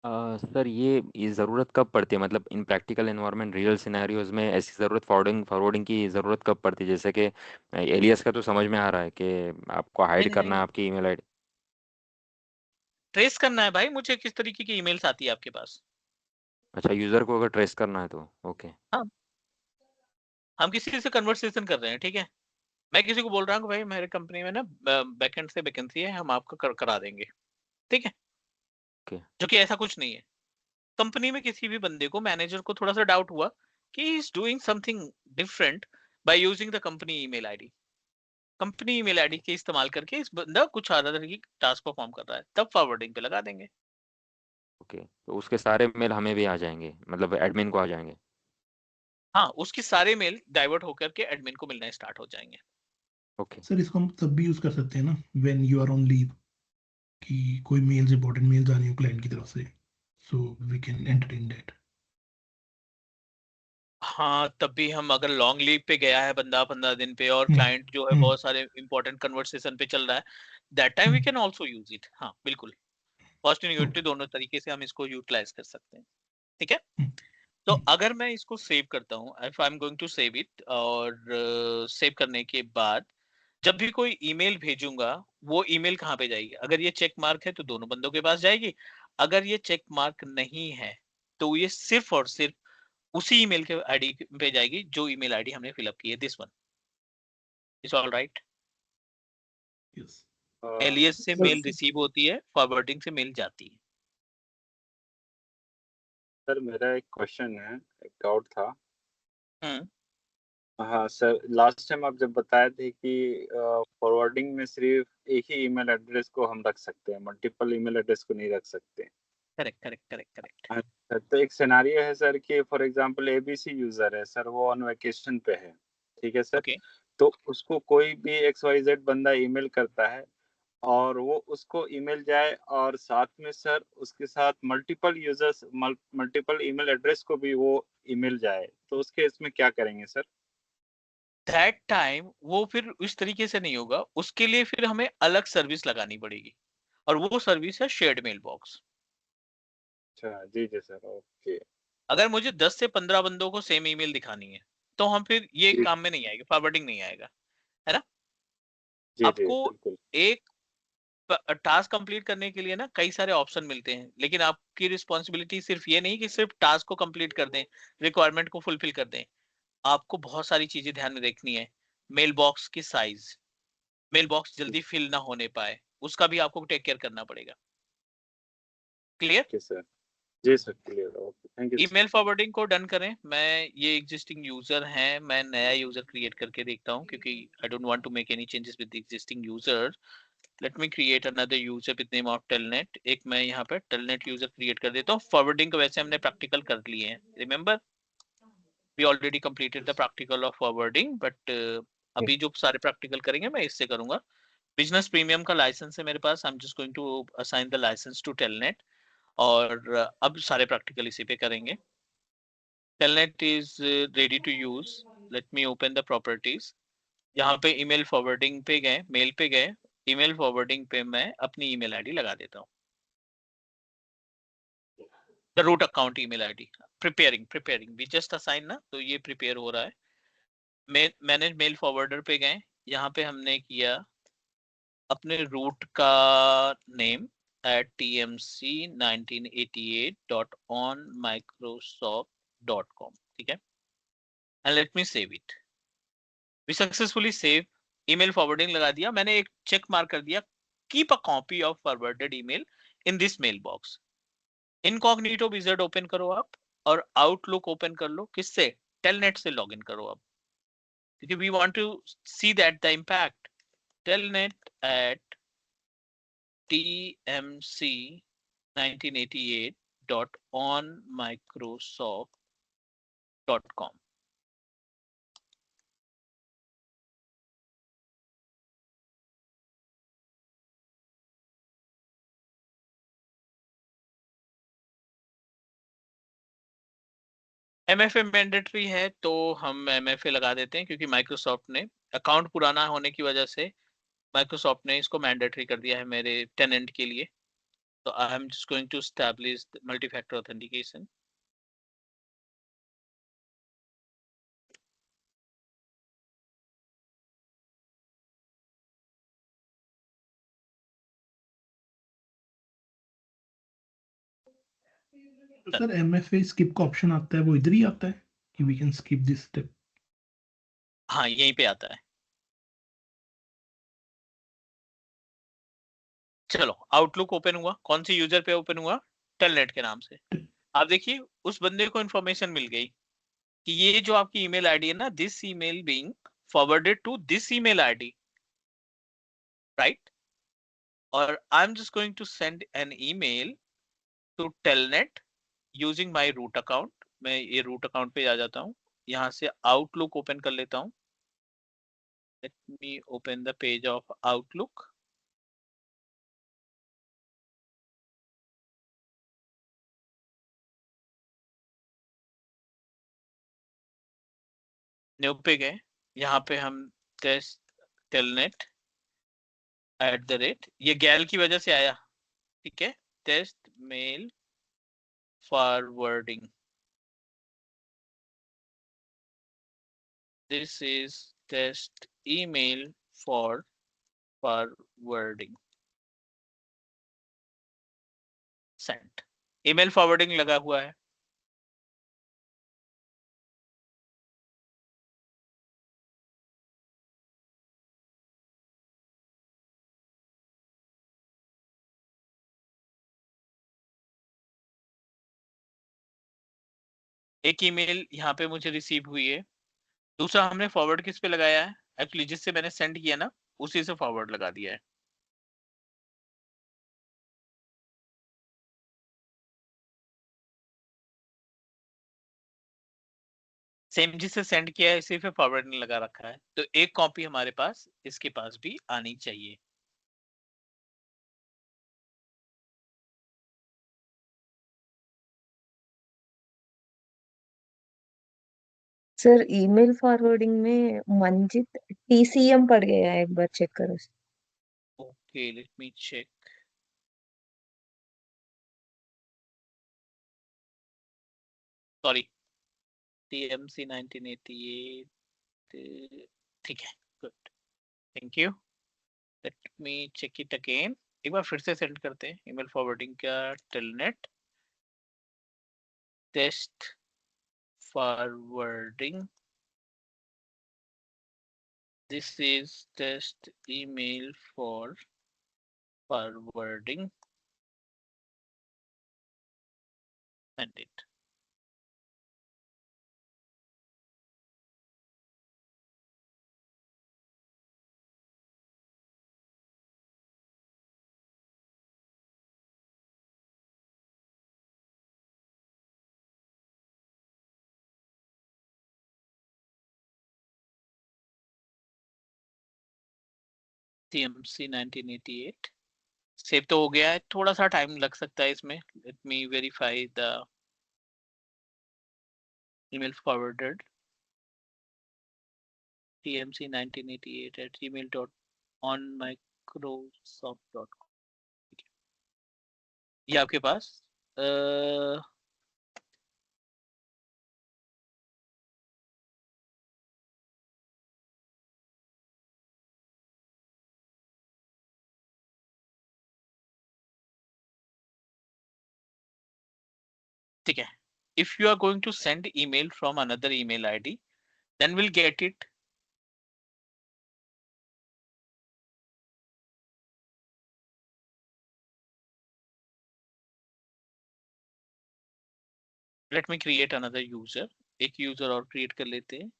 Yep. सर, ये ज़रूरत कब पड़ती है? मतलब इन प्रैक्टिकल एनवायरनमेंट, रियल सिनेरियोज में ऐसी ज़रूरत फॉरवर्डिंग की ज़रूरत कब पड़ती है? जैसे कि एलियस का तो समझ में आ रहा है कि आपको हाइड नहीं करना नहीं, है आपकी ईमेल आईडी। ट्रेस करना है भाई मुझे किस तरीके की ईमेल्स आती है आपके पास। अच्छा, यूज़र को अगर ट्रेस करना है तो ओके। हाँ, हम किसी से कन्वर्सेशन कर रहे हैं, ठीक है? मैं किसी को बोल रहा हूँ भाई मेरे कंपनी में ना बैकएंड से वैकेंसी है, हम आपको करा देंगे, ठीक है? ओके जो कि ऐसा कुछ नहीं है। कंपनी में किसी भी बंदे को, मैनेजर को थोड़ा सा डाउट हुआ कि he is doing something different by using the company email ID. Company email ID के इस्तेमाल करके इस बंदा कुछ अदर की टास्क परफॉर्म कर रहा है, तब फॉरवर्डिंग पे लगा देंगे। ओके, तो उसके सारे मेल हमें भी आ जाएंगे, मतलब एडमिन को आ जाएंगे। हाँ, उसके सारे मेल डाइवर्ट होकर के एडमिन को मिलना स्टार्ट हो जाएंगे। ओके सर इसको हम तब भी यूज कर सकते हैं ना, when you are on leave, कि कोई मेल्स, इंपॉर्टेंट मेल्स आनी हो क्लाइंट की तरफ से, so we can entertain that. हाँ, तब भी हम अगर लॉन्ग लीव पे गया है बंदा 15 दिन पे और क्लाइंट जो है बहुत सारे इंपॉर्टेंट कन्वर्सेशन पे चल रहा है, that time we can also use it. हाँ बिल्कुल, फर्स्ट इन यूनिटी दोनों तरीके से हम इसको यूटिलाइज कर सकते हैं, ठीक है? तो अगर मैं इसको सेव करता हूँ, if I am going to save it, और सेव करने के बाद जब भी कोई ईमेल भेजूंगा वो ईमेल कहाँ पे जाएगी? अगर ये चेक मार्क है तो दोनों बंदों के पास जाएगी, अगर ये चेक मार्क नहीं है तो ये सिर्फ और सिर्फ उसी ईमेल के आईडी पे जाएगी जो ईमेल आईडी हमने फिलअप की है, this one. Is all right? Yes. Alias से सर मेल रिसीव होती है, फॉरवर्डिंग से मेल जाती है। सर मेरा एक क्वेश्चन है, एक डाउट था। हम्म, हाँ सर, लास्ट टाइम आप जब बताए थे कि फॉरवर्डिंग में सिर्फ एक ही ईमेल एड्रेस को हम रख सकते हैं, मल्टीपल ईमेल एड्रेस को नहीं रख सकते। Correct correct correct correct. अच्छा, तो एक सिनेरियो है सर कि फॉर एग्जांपल एबीसी यूजर है सर, वो ऑन वेकेशन पे है, ठीक है सर। ओके, तो उसको कोई भी XYZ बंदा ईमेल करता है और वो उसको ईमेल जाए और साथ में सर उसके साथ multiple users multiple email address को भी वो ईमेल जाए, तो उस केस में क्या करेंगे सर? दैट टाइम वो फिर इस तरीके से नहीं होगा, उसके लिए फिर हमें अलग सर्विस लगानी पड़ेगी, और वो सर्विस है शेयर्ड मेल बॉक्स। अच्छा जी जी सर, ओके। अगर मुझे 10 से 15 बंदों को सेम ईमेल दिखानी है तो हम फिर ये जी काम में नहीं आएगा, फॉरवर्डिंग नहीं आएगा, है ना? जी जी आपको बिल्कुल। एक टास्क कंप्लीट करने के लिए ना कई सारे ऑप्शन मिलते हैं, लेकिन आपकी रिस्पॉन्सिबिलिटी सिर्फ ये नहीं कि सिर्फ टास्क को कंप्लीट कर दें, रिक्वायरमेंट को फुलफिल कर दें। आपको बहुत सारी चीजें ध्यान में देखनी है। मेल बॉक्स की साइज, मेल बॉक्स जल्दी फिल ना होने पाए, उसका भी आपको टेक केयर करना पड़ेगा। क्लियर? Okay sir. जी sir, clear, okay, thank you sir. Email forwarding को डन करें। मैं ये एग्जिस्टिंग यूजर हैं, मैं नया यूजर क्रिएट करके देखता हूँ, क्योंकि I don't want to make any changes with existing user. Let me create another user with name of Telnet. एक मैं यहाँ पे टेलनेट यूजर क्रिएट कर देता हूँ। फॉरवर्डिंग को वैसे हमने प्रैक्टिकल कर लिए हैं, remember we already completed the practical of forwarding, but अभी जो सारे प्रैक्टिकल करेंगे मैं इससे करूंगा। बिजनेस प्रीमियम का लाइसेंस है मेरे पास, I am just going to assign the licence to Telnet, और अब सारे प्रैक्टिकल इसी पे करेंगे। Telnet is ready to use. Let me open the properties. यहाँ पे ईमेल फॉरवर्डिंग पे गए, मेल पे गए, ईमेल फॉरवर्डिंग पे मैं अपनी ईमेल आईडी लगा देता हूँ, the root account email ID. Preparing we just assign ना, तो ये प्रिपेयर हो रहा है। मैनेज मेल फॉरवर्डर पे गए, यहाँ पे हमने किया अपने रूट का नेम tmc1988.onmicrosoft.com, ठीक है, and let me save it. We successfully save, email forwarding लगा दिया मैंने, एक चेक मार्क कर दिया, keep a copy of forwarded email in this mail box. Incognito wizard open करो आप, और आउटलुक ओपन कर लो, किससे? टेलनेट से लॉगिन करो आप, क्योंकि we want to see that the impact. Telnet at tmc1988.onmicrosoft.com। MFA mandatory है तो हम MFA लगा देते हैं, क्योंकि माइक्रोसॉफ्ट ने अकाउंट पुराना होने की वजह से माइक्रोसॉफ्ट ने इसको मैंडेटरी कर दिया है मेरे टेनेंट के लिए। तो I am just going to establish multi factor authentication. तो सर MFA skip का ऑप्शन आता है, वो इधर ही आता है कि we can skip this step? हाँ, यहीं पे आता है। चलो, आउटलुक ओपन हुआ, कौन सी यूजर पे ओपन हुआ? टेलनेट के नाम से। आप देखिए उस बंदे को इन्फॉर्मेशन मिल गई कि ये जो आपकी ईमेल आईडी है ना, this email being forwarded to this email ID, right? और I am just going to send an email to Telnet using my root account. मैं ये रूट अकाउंट पे आ जाता हूँ, यहाँ से आउटलुक ओपन कर लेता हूँ। Let me open the page of outlook. New पे गए, यहाँ पे हम टेस्ट टेलनेट @ ये गैल की वजह से आया, ठीक है, test mail forwarding, this is test email for forwarding send. Email forwarding लगा हुआ है। एक ईमेल यहाँ पे मुझे रिसीव हुई है, दूसरा हमने फॉरवर्ड किस पे लगाया है? एक्चुअली जिससे मैंने सेंड किया ना, उसी से फॉरवर्ड लगा दिया है। सेम जिससे सेंड किया है इसी पे फॉरवर्ड नहीं लगा रखा है, तो एक कॉपी हमारे पास इसके पास भी आनी चाहिए। सर ईमेल फॉरवर्डिंग में मंजित टीसीएम पड़ गया है, एक बार चेक करो। Okay, let me check. Sorry, TMC 1988। ठीक है, good, thank you. Let me check it again. एक बार फिर से सेंड करते हैं ईमेल फॉरवर्डिंग का Telnet test forwarding. This is test email for forwarding, send it। TMC 1988 save तो हो गया है, थोड़ा सा टाइम लग सकता है इसमें। Let me verify the email forwarded tmc 1988@gmail.onmicrosoft.com। ये आपके पास ठीक है। If you are going to send email from another email ID, then we'll get it. Let me create another user। एक user और create कर लेते हैं।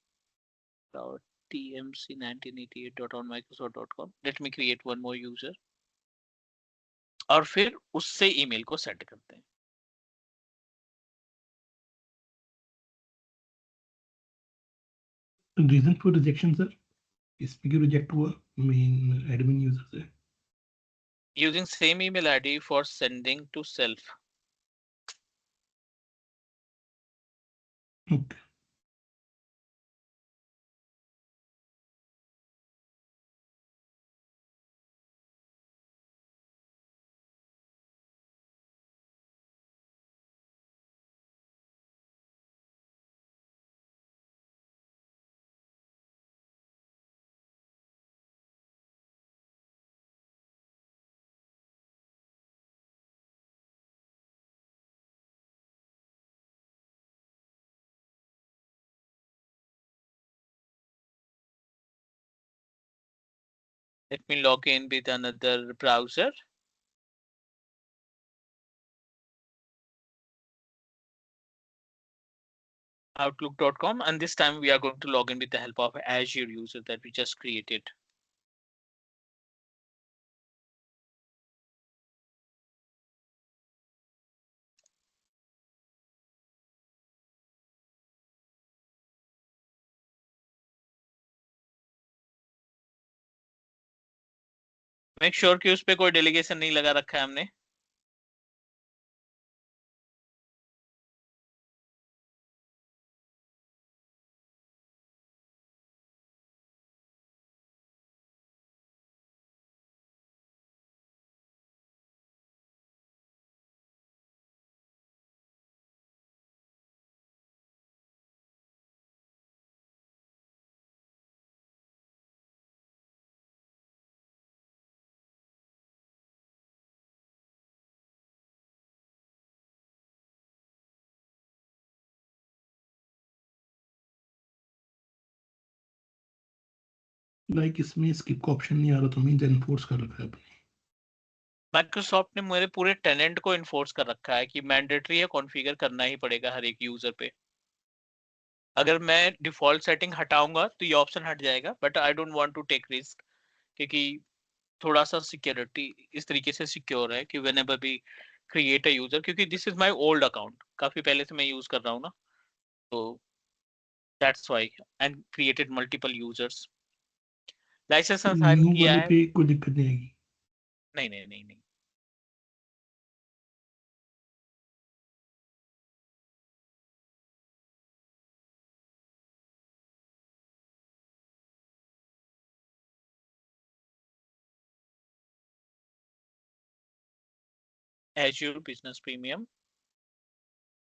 tmc1988.onmicrosoft.com। Let me create one more user और फिर उससे ईमेल को सेंड करते हैं। रीजन फॉर रिजेक्शन सर, इसमें क्यों रिजेक्ट हुआ मेन एडमिन यूजर से? Using same email ID for sending to self। Okay. Let me log in with another browser। Outlook.com, and this time we are going to log in with the help of Azure user that we just created। Make sure कि उस पे कोई delegation नहीं लगा रखा है हमने। Like इसमें स्किप का ऑप्शन नहीं आ रहा तो मीन्स एनफोर्स कर रखा है आपने। माइक्रोसॉफ्ट ने मेरे पूरे टेनेंट को इन्फोर्स कर रखा है कि मैंडेटरी है, कॉन्फ़िगर करना ही पड़ेगा हर एक यूजर पे। अगर मैं डिफॉल्ट सेटिंग हटाऊंगा तो ये ऑप्शन हट जाएगा, but I don't want to take risk, क्योंकि थोड़ा सा सिक्योरिटी इस तरीके से सिक्योर है कि व्हेनेवर भी क्रिएट अ यूजर, क्योंकि this is my old account, काफी पहले से मैं यूज कर रहा हूँ ना, तो that's why and created multiple users. License assign new किया वाले है। पे कोई दिक्कत नहीं आएगी। नहीं नहीं नहीं नहीं। Azure Business Premium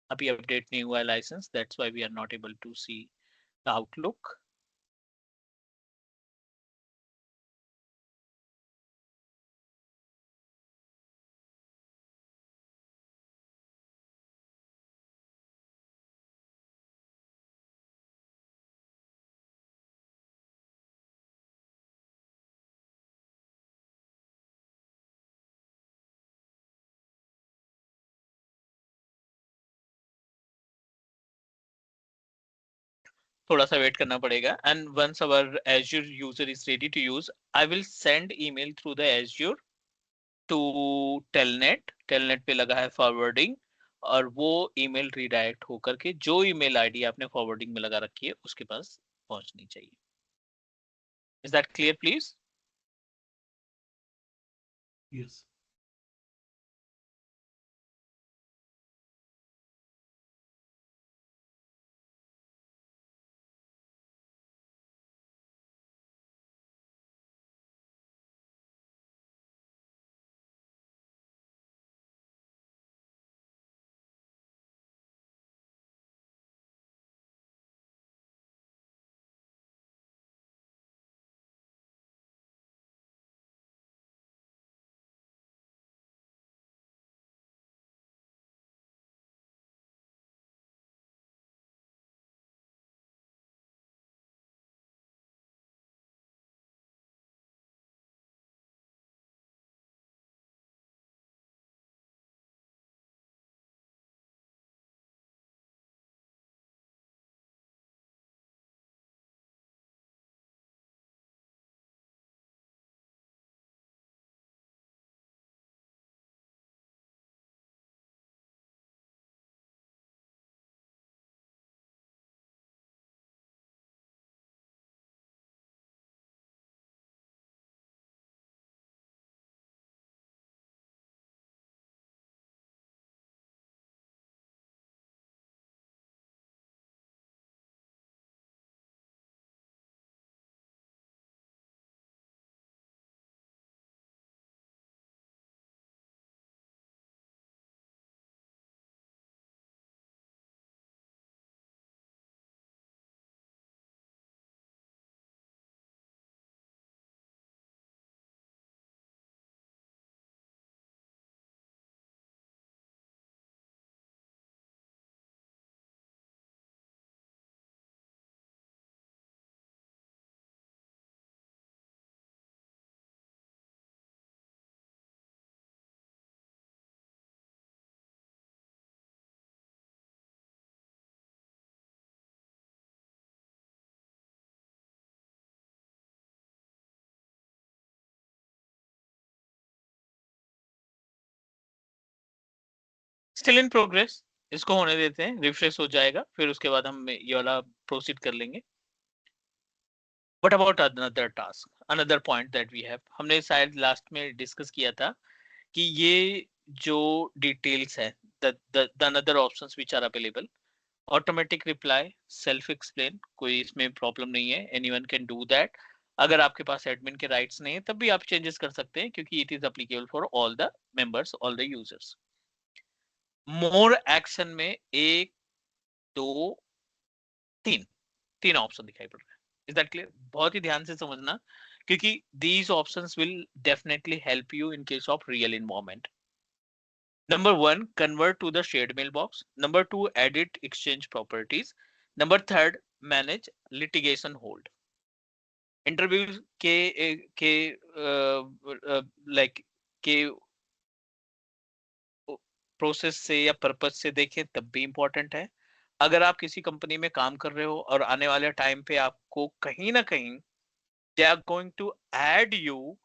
अभी अपडेट नहीं हुआ है license, that's why we are not able to see the Outlook. थोड़ा सा वेट करना पड़ेगा, and once our Azure user is ready to use, I will send email through the Azure to Telnet पे लगा है फॉरवर्डिंग, और वो email redirect होकर के जो ईमेल आईडी आपने फॉरवर्डिंग में लगा रखी है उसके पास पहुंचनी चाहिए। Is that clear please? Yes. Still in progress, इसको होने देते हैं, रिफ्रेश हो जाएगा, फिर उसके बाद हम ये वाला प्रोसीड कर लेंगे। What about another task, another point that we have? हमने शायद लास्ट में डिस्कस किया था कि ये जो डिटेल्स है, the another options which are available, automatic reply, self explain, कोई इसमें प्रॉब्लम नहीं है, एनीवन कैन डू दैट। अगर आपके पास एडमिन के राइट्स नहीं है तब भी आप चेंजेस कर सकते हैं, क्योंकि it is applicable for all the members, all the users. More action में एक, दो, तीन ऑप्शन दिखाई पड़ रहा है। Is that clear? बहुत ही ध्यान से समझना, क्योंकि these options will definitely help you in case of real environment. Number 1, convert to the shared mailbox. Number 2, edit exchange properties. Number 3, manage litigation hold. Interview के लाइक के प्रोसेस से या purpose से देखें तब भी इम्पोर्टेंट है। अगर आप किसी कंपनी में काम कर रहे हो और आने वाले टाइम पे आपको कहीं ना कहीं they are going to add you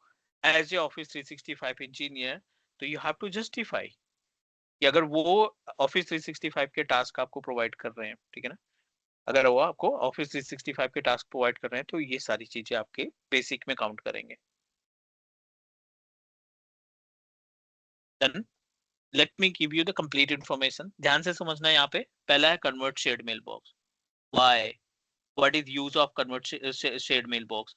as a Office 365 engineer, तो यू हैव टू जस्टिफाई कि अगर वो ऑफिस 365 के टास्क आपको प्रोवाइड कर रहे हैं, ठीक है ना, अगर वो आपको ऑफिस 365 के टास्क प्रोवाइड कर रहे हैं तो ये सारी चीजें आपके बेसिक में काउंट करेंगे। Then let me give you the complete information. ध्यान से समझना है। यहाँ पे पहला है convert shared mail box. Why, what is use of convert shared mail box?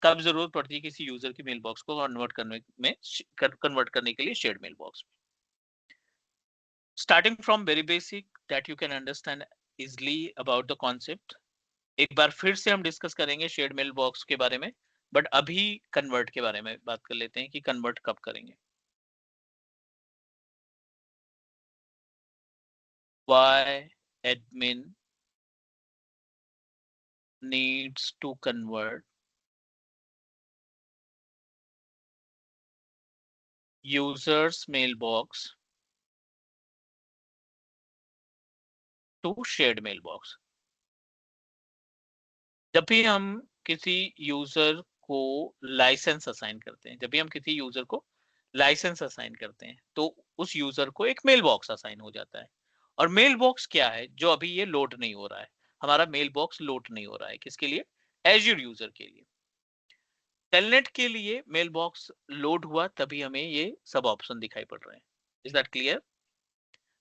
कब जरूरत पड़ती है किसी यूजर की मेल बॉक्स को कन्वर्ट करने में, कन्वर्ट करने के लिए shared mail box. Starting from very basic that you can understand easily about the concept. एक बार फिर से हम डिस्कस करेंगे शेयर्ड मेल बॉक्स के बारे में, बट अभी कन्वर्ट के बारे में बात कर लेते हैं कि कन्वर्ट कब करेंगे। Why admin needs to convert user's mailbox to shared mailbox? जब भी हम किसी यूजर को लाइसेंस असाइन करते हैं, तो उस यूजर को एक मेल बॉक्स असाइन हो जाता है। और मेल बॉक्स क्या है? जो अभी ये लोड नहीं हो रहा है, हमारा मेल बॉक्स लोड नहीं हो रहा है, किसके लिए? एज्योर यूजर के लिए। टेलनेट के लिए मेल बॉक्स लोड हुआ तभी हमें ये सब ऑप्शन दिखाई पड़ रहे हैं। Is that clear?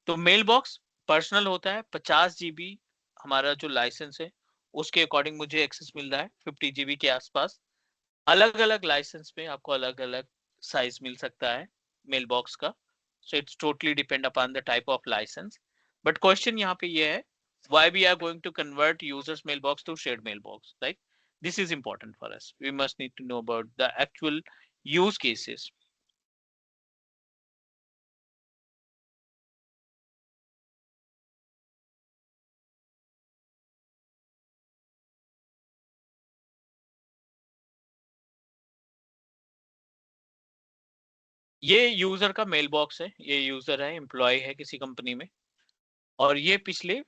तो मेल बॉक्स पर्सनल होता है, 50 GB हमारा जो लाइसेंस है उसके अकॉर्डिंग मुझे एक्सेस मिल रहा है 50 GB के आसपास। अलग अलग लाइसेंस में आपको अलग अलग साइज मिल सकता है मेल बॉक्स का, so it's totally depend upon the type of license. But question यहाँ पे ये है, why we are going to convert users mailbox to shared mailbox, right? This is important for us. We must need to know about the actual use cases. ये user का mail box है, ये user है, employ है किसी company में, और ये पिछले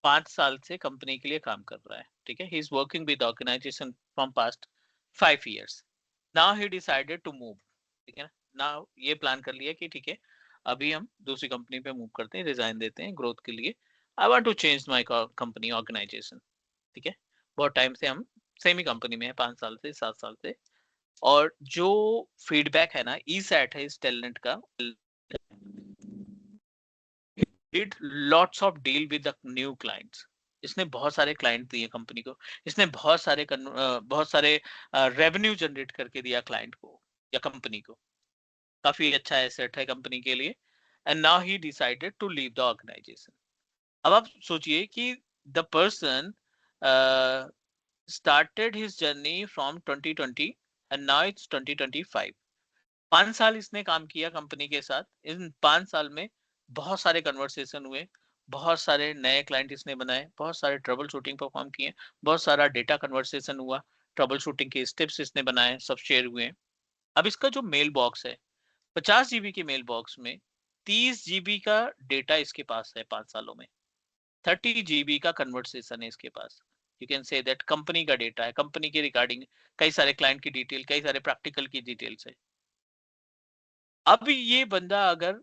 5 साल से कंपनी के लिए काम कर रहा है, ठीक है। He is working with organisation from past 5 years. Now he decided to move, ठीक है ना। नाउ ये प्लान कर लिया कि ठीक है अभी हम दूसरी कंपनी पे मूव करते हैं, रिजाइन देते हैं ग्रोथ के लिए। I want to change my company organisation, ठीक है। बहुत टाइम से हम सेम ही कंपनी में है, 5 साल से 7 साल से। और जो फीडबैक है ना ई सैट है इस टैलेंट का, did lots of deal with the new clients. इसने बहुत सारे क्लाइंट दिए कंपनी को, इसने बहुत सारे रेवेन्यू जनरेट करके दिया क्लाइंट को या कंपनी को। काफी अच्छा एसेट है कंपनी के लिए। And now he decided to leave the organisation. अब आप सोचिए कि the person started his journey from 2020 and now it's 2025. 5 साल इसने काम किया कंपनी के साथ। इन 5 साल में बहुत सारे कन्वर्सेशन हुए, बहुत सारे नए क्लाइंट इसने बनाए, बहुत सारे ट्रबल शूटिंग परफॉर्म किए, बहुत सारा डेटा कन्वर्सेशन हुआ, ट्रबल शूटिंग के स्टेप्स इसने बनाए, सब शेयर हुए। अब इसका जो मेल बॉक्स है 50 GB के मेल बॉक्स में 30 GB का डेटा इसके पास है 5 सालों में। 30 GB का कन्वर्सेशन है इसके पास। You can say that company का डेटा है, कंपनी के रिगार्डिंग कई सारे क्लाइंट की डिटेल, कई सारे प्रैक्टिकल की डिटेल्स है। अब ये बंदा अगर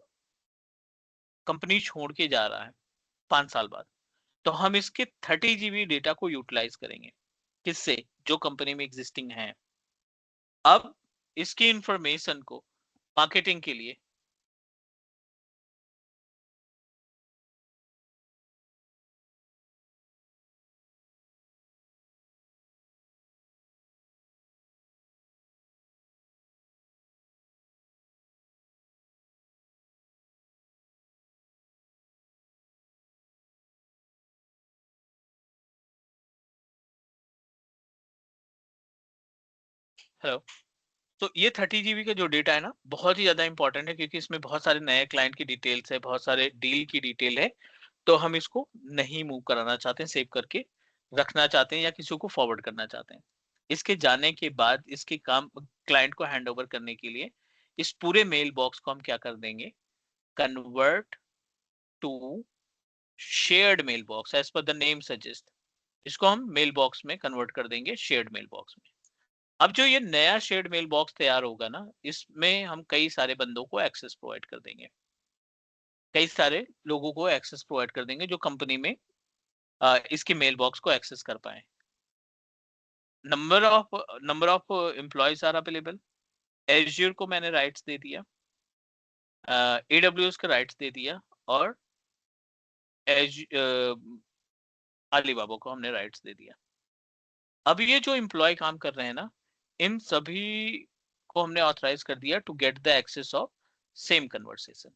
कंपनी छोड़ के जा रहा है 5 साल बाद, तो हम इसके 30 GB डेटा को यूटिलाइज करेंगे किससे? जो कंपनी में एग्जिस्टिंग है। अब इसकी इंफॉर्मेशन को मार्केटिंग के लिए हेलो, तो ये 30 GB का जो डेटा है ना बहुत ही ज्यादा इंपॉर्टेंट है, क्योंकि इसमें बहुत सारे नए क्लाइंट की डिटेल्स है, बहुत सारे डील की डिटेल है। तो हम इसको नहीं मूव कराना चाहते हैं, सेव करके रखना चाहते हैं या किसी को फॉरवर्ड करना चाहते हैं। इसके जाने के बाद इसके काम क्लाइंट को हैंड ओवर करने के लिए इस पूरे मेल बॉक्स को हम क्या कर देंगे, convert to shared mail box as per the name suggest. इसको हम मेल बॉक्स में कन्वर्ट कर देंगे, शेयर्ड मेल बॉक्स में। अब जो ये नया शेयर्ड मेल बॉक्स तैयार होगा ना, इसमें हम कई सारे बंदों को एक्सेस प्रोवाइड कर देंगे, कई सारे लोगों को एक्सेस प्रोवाइड कर देंगे जो कंपनी में इसके मेल बॉक्स को एक्सेस कर पाए। Number of employees are available. Azure को मैंने राइट्स दे दिया, AWS का राइट्स दे दिया, और अलीबाबा को हमने राइट्स दे दिया। अब ये जो एम्प्लॉय काम कर रहे हैं ना, इन सभी को हमने ऑथराइज कर दिया to get the access of same conversation.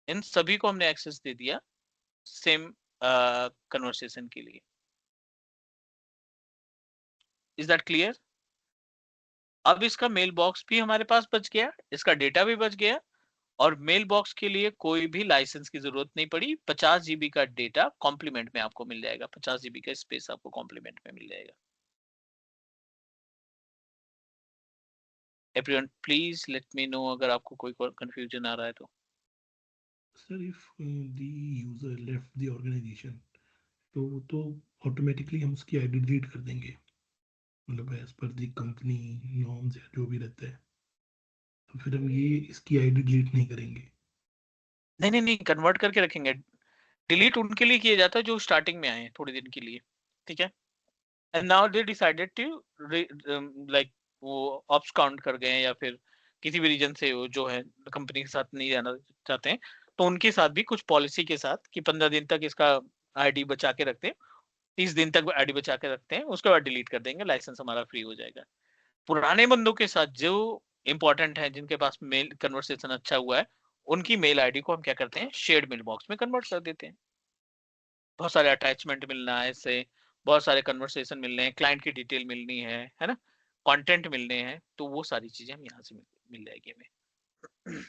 इन सभी को हमने एक्सेस दे दिया सेम कन्वर्सेशन के लिए। Is that clear? अब इसका मेल बॉक्स भी हमारे पास बच गया, इसका डेटा भी बच गया, और मेल बॉक्स के लिए कोई भी लाइसेंस की जरूरत नहीं पड़ी। 50 GB का डेटा कॉम्प्लीमेंट में आपको मिल जाएगा, 50 GB का स्पेस आपको कॉम्प्लीमेंट में मिल जाएगा। Everyone please let me know अगर आपको कोई कंफ्यूजन आ रहा है तो। Sir, if the user left the organization, तो ऑटोमेटिकली हम उसकी आईडी डिलीट कर देंगे, मतलब एज पर दी कंपनी नॉर्म्स या जो भी रहता है, तो फिर हम ये इसकी आईडी डिलीट नहीं करेंगे। नहीं, कन्वर्ट करके रखेंगे। डिलीट उनके लिए किया जाता है जो स्टार्टिंग में आए हैं थोड़े दिन के लिए, ठीक है। And now they decided to like वो ऑप्स काउंट कर गए, या फिर किसी भी रीजन से वो जो है कंपनी के साथ नहीं रहना चाहते हैं, तो उनके साथ भी कुछ पॉलिसी के साथ कि 15 दिन तक इसका आईडी बचा के रखते हैं, 30 दिन तक आईडी बचा के रखते हैं, उसके बाद डिलीट कर देंगे, लाइसेंस हमारा फ्री हो जाएगा। पुराने बंदों के साथ जो इंपॉर्टेंट है, जिनके पास मेल कन्वर्सेशन अच्छा हुआ है, उनकी मेल आईडी को हम क्या करते हैं, शेयर्ड मेल बॉक्स में कन्वर्ट कर देते हैं। बहुत सारे अटैचमेंट मिलना है इससे, बहुत सारे कन्वर्सेशन मिलने हैं, क्लाइंट की डिटेल मिलनी है ना, कंटेंट मिलने हैं, तो वो सारी चीजें हम यहाँ से मिल जाएगी हमें।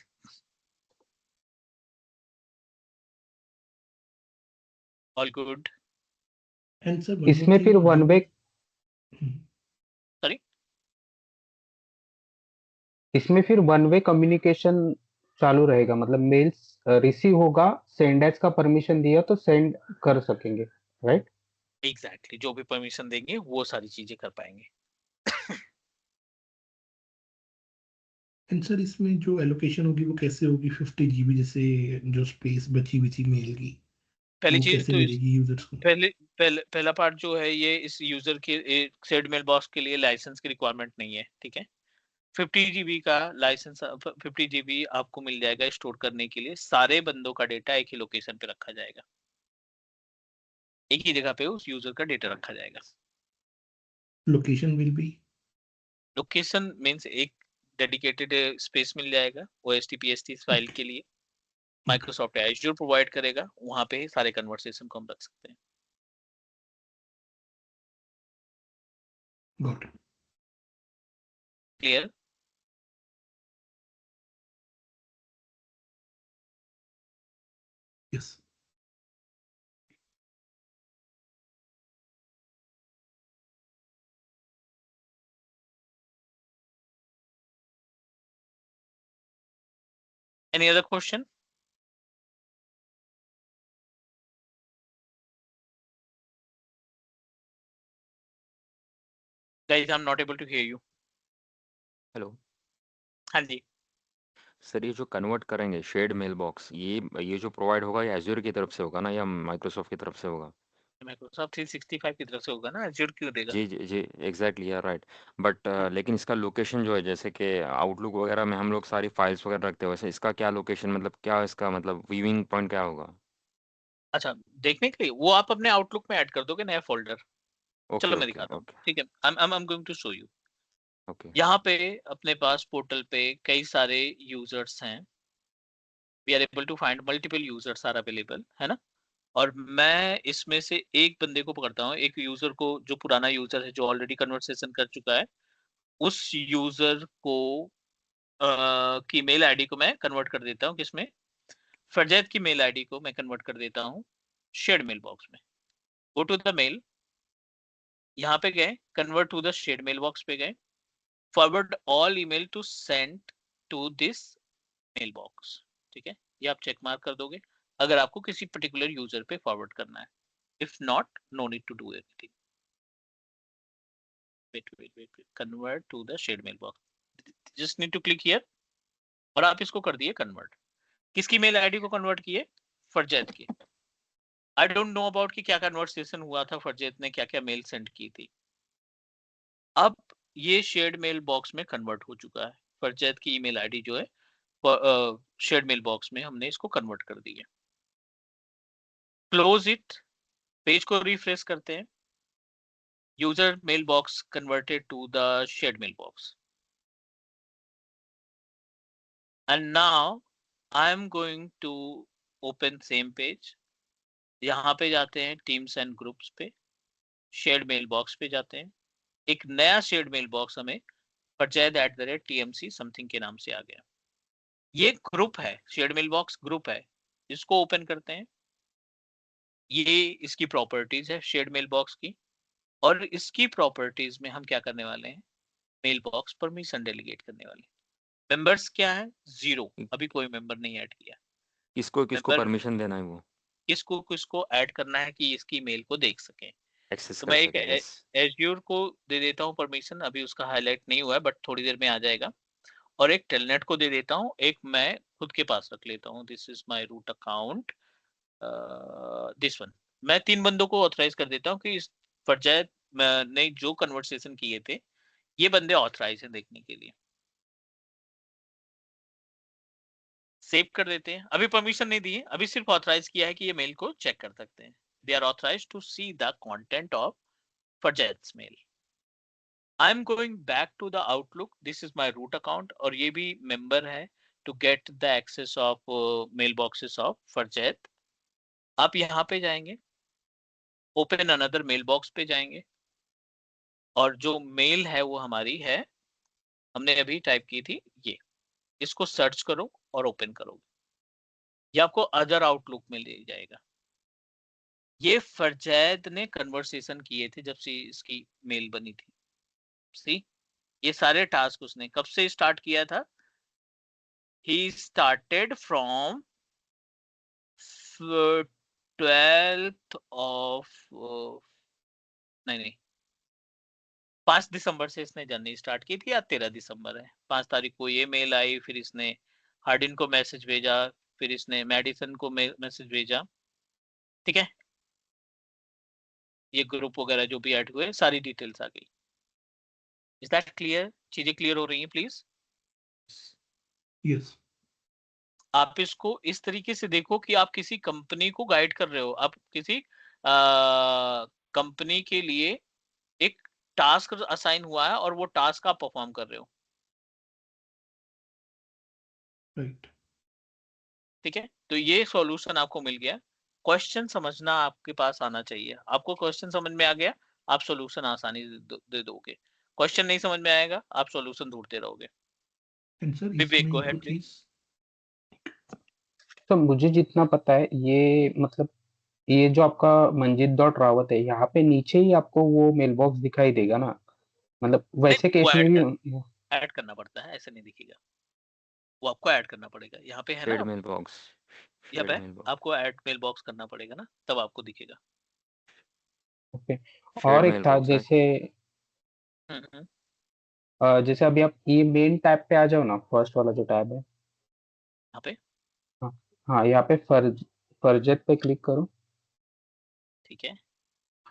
All good. एंड सर इसमें फिर वन वे सॉरी, इसमें फिर वन वे कम्युनिकेशन चालू रहेगा, मतलब मेल्स रिसीव होगा, सेंड एज का परमिशन दिया तो सेंड कर सकेंगे, राइट? एग्जैक्टली, जो भी परमिशन देंगे वो सारी चीजें कर पाएंगे। एंड सर इसमें जो एलोकेशन होगी वो कैसे होगी? 50 GB जैसे जो स्पेस बची हुई थी मेल की, पहली वो चीज कैसे तो मिलेगी यूजर्स को? पहला पार्ट जो है, ये इस यूजर के शेयर्ड मेल बॉक्स के लिए लाइसेंस की रिक्वायरमेंट नहीं है, ठीक है। 50 GB का लाइसेंस, 50 GB आपको मिल जाएगा स्टोर करने के लिए। सारे बंदों का डेटा एक ही लोकेशन पे रखा जाएगा, एक ही जगह पे उस यूजर का डेटा रखा जाएगा। Location will be, location means एक डेडिकेटेड स्पेस मिल जाएगा OSTPST फाइल के लिए, माइक्रोसॉफ्ट एज्योर प्रोवाइड करेगा, वहां पे ही सारे कन्वर्सेशन को हम रख सकते हैं। Got it, clear? Yes. Any other question? Guys, I'm not able to hear you. Hello हाँ जी, सर, ये जो कन्वर्ट करेंगे शेयर्ड मेल बॉक्स, ये जो प्रोवाइड होगा ये एज्योर की तरफ से होगा ना, या माइक्रोसॉफ्ट की तरफ से होगा? माइक्रोसॉफ्ट 365 की तरफ से होगा ना, एज्योर क्यों देगा? जी एग्जैक्टली यार, राइट। बट लेकिन इसका लोकेशन जो है, जैसे कि आउटलुक वगैरह में हम लोग सारी फाइल्स वगैरह रखते हैं, वैसे इसका क्या लोकेशन, मतलब क्या इसका मतलब व्यूइंग पॉइंट क्या होगा? अच्छा, देखने के लिए वो आप अपने आउटलुक में ऐड कर दोगे नया फोल्डर। ओके चलो मैं ओके दिखाता हूँ, ओके ठीक है। I'm going to show you। Okay यहाँ पे अपने पास पोर्टल पे कई सारे यूजर्स हैं। We are able to find multiple users are available, है ना। और मैं इसमें से एक बंदे को पकड़ता हूँ, एक यूजर को, जो पुराना यूजर है, जो ऑलरेडी कन्वर्सेशन कर चुका है, उस यूजर को की मेल आईडी को मैं कन्वर्ट कर देता हूँ किसमें, फरजैद की मेल आईडी को मैं कन्वर्ट कर देता हूँ शेयर्ड मेल बॉक्स में। गो टू द मेल, यहाँ पे गए, convert to the shared mail box पे गए, forward all email to send to this mail box. ठीक है, ये आप चेक मार्क कर दोगे अगर आपको किसी पर्टिकुलर यूजर पे फॉरवर्ड करना है। If not, no need to do anything. wait, convert to the shared mailbox, just need to click here, और आप इसको कर दिए कन्वर्ट। किसकी मेल आईडी को कन्वर्ट किए? फरजैत की। आई डोंट नो अबाउट कि क्या कन्वर्सेशन हुआ था, फरजैत ने क्या क्या मेल सेंड की थी। अब ये शेयर्ड मेल बॉक्स में कन्वर्ट हो चुका है, फरजैत की ईमेल आईडी जो है शेयर्ड मेल बॉक्स में हमने इसको कन्वर्ट कर दिया। क्लोज इट, पेज को रिफ्रेश करते हैं। User mail box converted to the shared mail box, and now I am going to open same page। यहाँ पे जाते हैं टीम्स एंड ग्रुप्स पे, शेयर्ड मेल बॉक्स पे जाते हैं। एक नया शेयर्ड मेल बॉक्स हमें fajed@tmc समथिंग के नाम से आ गया। ये ग्रुप है, शेयर्ड मेल बॉक्स ग्रुप है, इसको ओपन करते हैं। ये इसकी प्रॉपर्टीज है शेयर्ड मेल बॉक्स की, और इसकी प्रॉपर्टीज में हम क्या करने वाले हैं? मेल बॉक्स परमिशन डेलीगेट करने वाले हैं। मेंबर्स क्या है? 0, अभी कोई मेंबर नहीं ऐड किया। किसको किसको मेंबर परमिशन देना है, वो किसको किसको ऐड करना है कि इसकी मेल को देख सकें। एक्सेस तो कर मैं एक सके। यस, एज्योर को दे देता हूँ परमिशन, अभी उसका हाईलाइट नहीं हुआ है बट थोड़ी देर में आ जाएगा। और एक टेलनेट को दे देता हूँ, एक मैं खुद के पास रख लेता हूँ। This is my root account, this one. मैं 3 बंदों को ऑथराइज कर देता हूँ कि इस फरजैत ने जो कन्वर्सेशन किए थे ये बंदे ऑथराइज हैं देखने के लिए। सेव कर देते हैं। अभी परमिशन नहीं दी है, अभी सिर्फ ऑथराइज किया है कि ये मेल को चेक कर सकते हैं। They are authorise to see the content of Farzaid's mail. I am going back to the Outlook, this is my root account, और ये भी मेंबर है to get the access of mail boxes of Farzaid. आप यहाँ पे जाएंगे, ओपन अनदर मेल बॉक्स पे जाएंगे, और जो मेल है वो हमारी है, हमने अभी टाइप की थी ये, इसको सर्च करो और ओपन करो, ये आपको अदर आउटलुक में ले जाएगा। ये फरजैद ने कन्वर्सेशन किए थे जब से इसकी मेल बनी थी। सी, ये सारे टास्क उसने कब से स्टार्ट किया था? He started from 12th of नहीं 5 दिसंबर से इसने जर्नी स्टार्ट की थी, या 13 दिसंबर है। 5 तारीख को ये मेल आई, फिर इसने हार्डिन को मैसेज भेजा, फिर इसने मेडिसन को मैसेज भेजा। ठीक है, ये ग्रुप वगैरह जो भी ऐड हुए सारी डिटेल्स आ गई। Is that clear? चीजें क्लियर हो रही हैं प्लीज? यस। आप इसको इस तरीके से देखो कि आप किसी कंपनी को गाइड कर रहे हो, आप किसी कंपनी के लिए एक टास्क असाइन हुआ है और वो टास्क आप परफॉर्म कर रहे हो। राइट। ठीक है, तो ये सॉल्यूशन आपको मिल गया। क्वेश्चन समझना आपके पास आना चाहिए। आपको क्वेश्चन समझ में आ गया, आप सॉल्यूशन आसानी से दे दोगे। क्वेश्चन नहीं समझ में आएगा, आप सॉल्यूशन ढूंढते रहोगे। एंड सर विवेक, इसमें गो एक अहेड और प्लीज। चीज, तो मुझे जितना पता है ये मतलब ये जो आपका मंजीत डॉट रावत है यहाँ पे नीचे ही आपको वो मेल बॉक्स दिखाई देगा ना, मतलब वैसे नहीं, वो केस में भी। ऐड करना पड़ता है, ऐसे नहीं दिखेगा। वो आपको ऐड करना पड़ेगा, यहाँ पे है शेयर्ड ना, मेल बॉक्स, यहाँ शेयर्ड पे मेल बॉक्स, आपको ऐड मेल बॉक्स करना पड़ेगा ना, तब आपको दिखेगा। ओके। शेयर्ड और एक मेल था बॉक्स है। जैसे हम्म। जैसे अभी आप ये मेन टैब पे आ जाओ ना, फर्स्ट वाला जो टैब है। यहाँ पे हाँ, हाँ यहाँ पे फरजत पे क्लिक करो। ठीक है।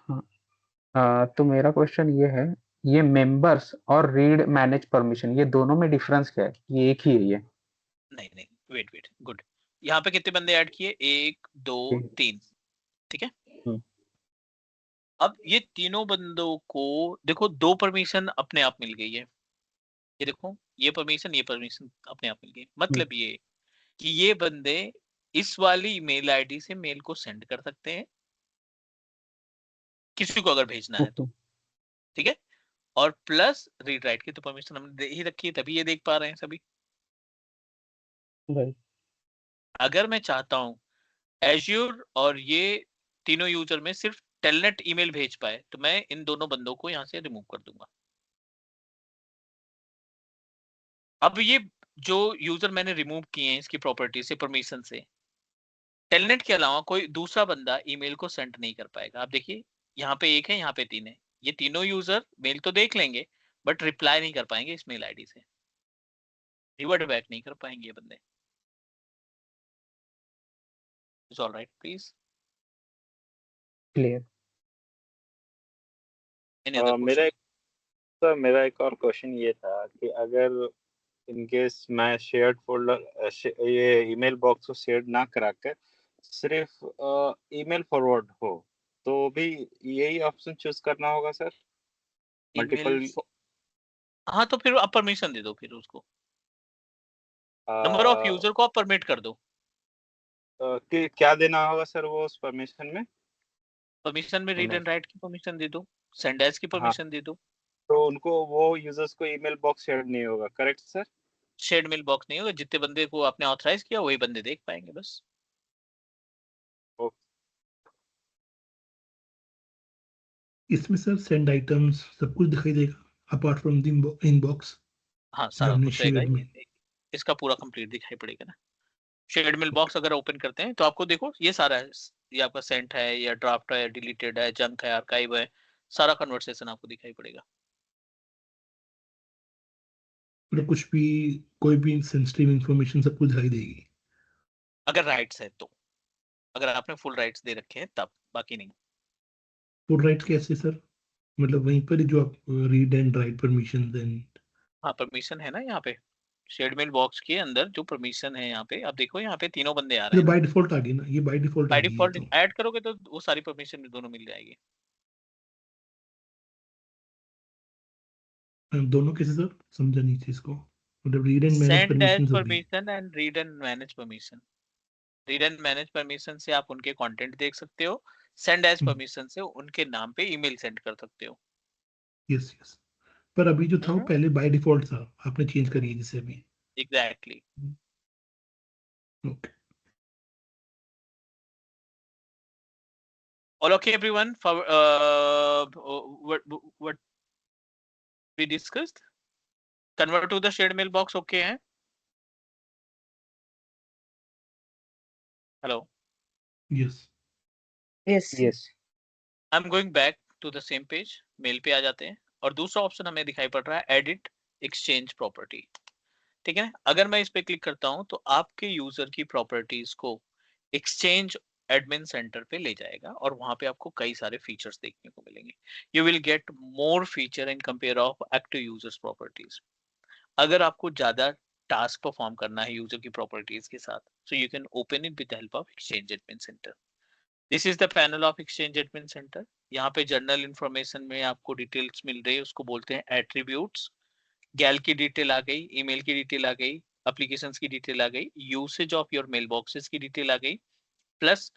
हाँ, तो मेरा क्वेश्चन ये है, ये मेंबर्स और रीड मैनेज परमिशन ये दोनों में डिफरेंस क्या है? ये एक ही है ये? नहीं, वेट, गुड। यहाँ पे कितने बंदे ऐड किए? 1 2 3। ठीक है, अब ये तीनों बंदों को देखो, 2 परमिशन अपने आप मिल गई है। ये देखो, ये परमिशन अपने आप मिल गई। मतलब ये कि ये बंदे इस वाली ईमेल आईडी से मेल को सेंड कर सकते हैं किसी को अगर भेजना है तो। ठीक है, और प्लस रीड राइट की तो परमिशन हमने दे ही रखी है, तभी ये देख पा रहे हैं सभी। राइट। अगर मैं चाहता हूं एज्योर और ये तीनों यूजर में सिर्फ टेलनेट ईमेल भेज पाए तो मैं इन दोनों बंदों को यहाँ से रिमूव कर दूंगा। अब ये जो यूजर मैंने रिमूव किए हैं इसकी प्रॉपर्टी से, परमिशन से, टेलनेट के अलावा कोई दूसरा बंदा ईमेल को सेंड नहीं कर पाएगा। आप देखिए यहाँ पे 1 है, यहाँ पे 3 है, ये तीनों यूजर मेल तो देख लेंगे बट रिप्लाई नहीं कर पाएंगे इस मेल आईडी से, रिवर्ट बैक नहीं कर पाएंगे ये बंदे। It's all right please. Clear. Any other मेरा क्वेश्चन? मेरा एक और क्वेश्चन ये था कि अगर इन केस मैं शेयर्ड फोल्डर ये ईमेल बॉक्स को शेयर ना करा कर सिर्फ ईमेल फॉरवर्ड हो तो भी यही ऑप्शन चूज करना होगा सर? मल्टीपल हाँ तो फिर आप परमिशन दे दो, फिर उसको नंबर ऑफ यूजर को आप परमिट कर दो। कि क्या देना होगा सर वो उस परमिशन में? परमिशन में रीड Send एंड राइट की परमिशन दे दो, सेंड एज की हाँ परमिशन दे दो। तो उनको वो यूजर्स को ईमेल बॉक्स शेयर नहीं होगा, correct sir? Shared mail box नहीं होगा, जितने बंदे को आपने ऑथराइज किया वही बंदे देख पाएंगे बस। इसमें सर सेंड आइटम्स सब कुछ दिखाई देगा अपार्ट फ्रॉम द इनबॉक्स हाँ जो सारा हमने कुछ रहेगा, शेयर में। इसका पूरा कंप्लीट दिखाई पड़ेगा ना। शेयर्ड मेल बॉक्स अगर ओपन करते हैं तो आपको देखो ये सारा है, ये आपका सेंट है या ड्राफ्ट है, डिलीटेड है, जंक है, आर्काइव है, सारा कन्वर्सेशन आपको दिखाई पड़ेगा। मतलब कुछ भी कोई भी सेंसिटिव इंफॉर्मेशन सब कुछ दिखाई देगी अगर राइट्स है तो, अगर आपने फुल राइट्स दे रखे हैं तब, बाकी नहीं। फुल राइट कैसे सर? मतलब वहीं पर ही जो आप read and write permission then. हाँ परमिशन है ना यहाँ पे, शेयर्ड मेल बॉक्स के अंदर जो परमिशन है यहाँ पे, आप देखो यहाँ पे तीनों बंदे आ रहे ये हैं ना। बाय डिफॉल्ट आ गई ना, ये बाय डिफॉल्ट आ बाय गई है डिफॉल्ट तो। ऐड करोगे तो वो सारी परमिशन भी दोनों मिल जाएगी। दोनों कैसे सर? समझा नहीं चीज को। मतलब read and manage send as permission होगी। Permission and read and manage permission. Read and manage permission से आप उनके कंटेंट देख सकते हो, सेंड एज परमिशन से उनके नाम पे ईमेल सेंड कर सकते हो। Yes yes. पर अभी जो था वो पहले बाय डिफॉल्ट था, आपने चेंज करी है जैसे अभी। Exactly. Okay. All okay everyone for what we discussed? Convert to the shared mailbox okay hai? Hello. Yes yes yes I'm going back to the same page, mail पे आ जाते हैं और दूसरा ऑप्शन हमें दिखाई पड़ रहा है एडिट एक्सचेंज प्रॉपर्टी। ठीक है, अगर मैं इस पे क्लिक करता हूं तो आपके यूजर की प्रॉपर्टीज को एक्सचेंज एडमिन सेंटर पे ले जाएगा और वहां पे आपको कई सारे फीचर्स देखने को मिलेंगे। You will get more feature in compare of active users properties. अगर आपको ज्यादा टास्क परफॉर्म करना है यूजर की प्रॉपर्टीज के साथ, so you can open it with help of exchange admin centre. This is the panel of exchange admin centre. यहाँ पे जनरल इंफॉर्मेशन में आपको डिटेल्स मिल रही है, उसको बोलते हैं एट्रीब्यूट्स। गैल की डिटेल आ गई, ईमेल की डिटेल आ गई, एप्लीकेशंस की डिटेल आ गई, usage of your mail boxes की डिटेल आ गई, प्लस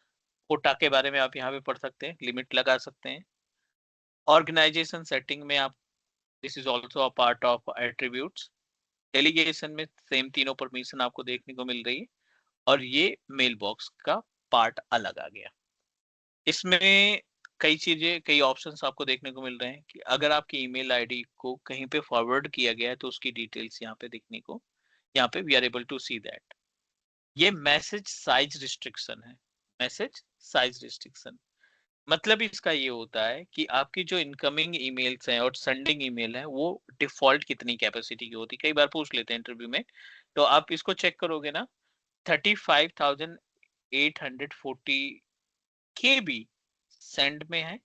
कोटा के बारे में आप यहाँ पे पढ़ सकते हैं, लिमिट लगा सकते हैं। ऑर्गेनाइजेशन सेटिंग में आप, this is also a part of attributes. Delegation में सेम तीनों परमिशन आपको देखने को मिल रही है और ये मेल बॉक्स का पार्ट अलग आ गया। इसमें कई चीजें, कई ऑप्शंस आपको देखने को मिल रहे हैं कि अगर आपकी ईमेल आईडी को कहीं पे फॉरवर्ड किया गया है तो उसकी डिटेल्स यहाँ पे दिखने को, यहाँ पे we are able to see that. ये मैसेज साइज रिस्ट्रिक्शन है। मैसेज साइज रिस्ट्रिक्शन मतलब इसका ये होता है कि आपकी जो इनकमिंग ईमेल्स हैं और सेंडिंग ईमेल है वो डिफॉल्ट कितनी कैपेसिटी की होती है, कई बार पूछ लेते हैं इंटरव्यू में। तो आप इसको चेक करोगे ना, 35,840 KB सेंड में है,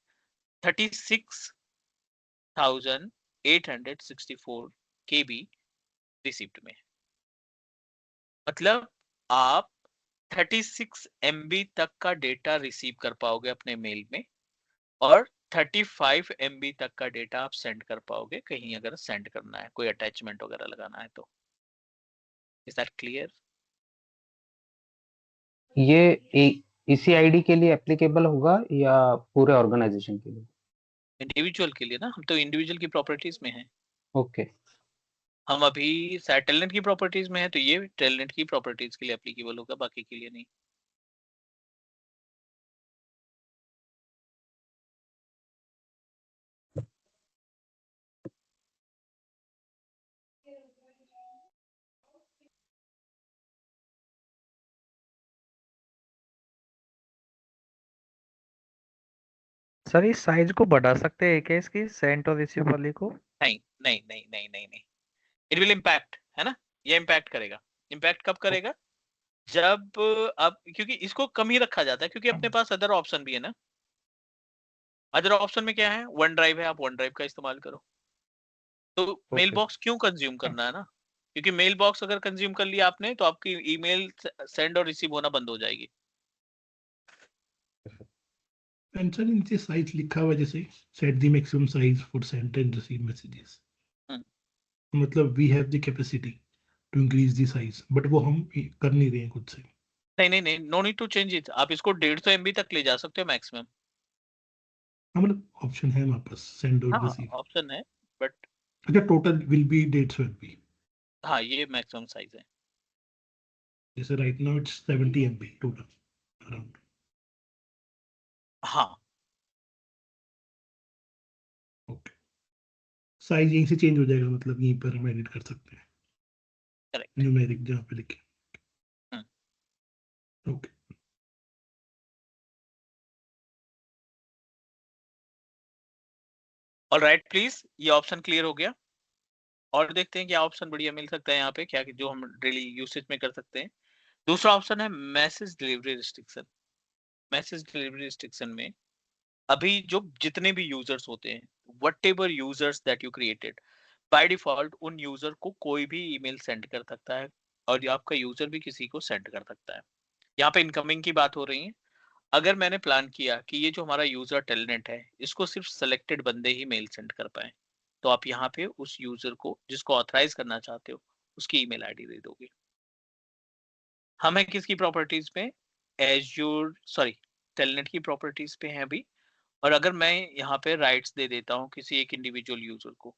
36,864 KB रिसिप्ट में। मतलब आप 36 MB तक का डेटा रिसीव कर पाओगे अपने मेल में और 35 MB तक का डेटा आप सेंड कर पाओगे कहीं अगर सेंड करना है, कोई अटैचमेंट वगैरह लगाना है तो। Is that clear? ये इसी आईडी के लिए एप्लीकेबल होगा या पूरे ऑर्गेनाइजेशन के लिए? इंडिविजुअल के लिए ना, हम तो इंडिविजुअल की प्रॉपर्टीज में हैं। ओके हम अभी टेलनेट की प्रॉपर्टीज में है तो ये टेलनेट की प्रॉपर्टीज के लिए एप्लीकेबल होगा, बाकी के लिए नहीं। सर इस साइज को बढ़ा सकते हैं क्या, इसकी सेंट और रिसीव वाली को? नहीं नहीं नहीं नहीं नहीं नहीं, इट विल इम्पैक्ट, है ना, ये इम्पैक्ट करेगा। इम्पैक्ट कब करेगा? जब अब, क्योंकि इसको कम ही रखा जाता है, क्योंकि अपने पास अदर ऑप्शन भी है ना। अदर ऑप्शन में क्या है? वन ड्राइव है, आप वन ड्राइव का इस्तेमाल करो। तो मेल ओके। बॉक्स क्यों कंज्यूम करना है ना, क्योंकि मेल बॉक्स अगर कंज्यूम कर लिया आपने तो आपकी ईमेल सेंड और रिसीव होना बंद हो जाएगी। एंड सर नीचे साइज लिखा हुआ है, जैसे set the maximum size for send and receive messages, मतलब we have the capacity to increase the size, but वो हम कर नहीं रहे हैं खुद से। नहीं नहीं नहीं, no need to change it, आप इसको 150 MB तक ले जा सकते हो मैक्सिमम। हाँ मतलब ऑप्शन है हमारे पास सेंड और हाँ रिसीव। ऑप्शन है, बट अच्छा टोटल विल बी 150 MB, हाँ ये मैक्सिमम साइज है। जैसे right now it's 70 MB total around. हाँ ओके, साइज यहीं से चेंज हो जाएगा, मतलब यहीं पर हम एडिट कर सकते हैं करेक्ट। न्यूमेरिक जहाँ पे लिखे। ओके ऑलराइट प्लीज, ये ऑप्शन क्लियर हो गया। और देखते हैं क्या ऑप्शन बढ़िया मिल सकता है यहाँ पे, क्या जो हम डेली यूसेज में कर सकते हैं। दूसरा ऑप्शन है message delivery restriction. Message delivery restriction में अभी जो जितने भी यूजर्स होते हैं, what ever users that you created, by default उन यूजर को कोई भी ईमेल सेंड कर सकता है, और आपका यूजर भी किसी को सेंड कर सकता है। यहाँ पे इनकमिंग की बात हो रही है। अगर मैंने प्लान किया कि ये जो हमारा यूजर टेलनेट है, इसको सिर्फ सेलेक्टेड बंदे ही मेल सेंड कर पाए, तो आप यहाँ पे उस यूजर को जिसको ऑथराइज करना चाहते हो उसकी ईमेल आईडी दे दोगे। हम है किसकी प्रॉपर्टीज पे? एज्योर, सॉरी, टेलनेट की प्रॉपर्टीज पे हैं अभी। और अगर मैं यहाँ पे राइट्स दे देता हूँ किसी एक इंडिविजुअल यूजर को,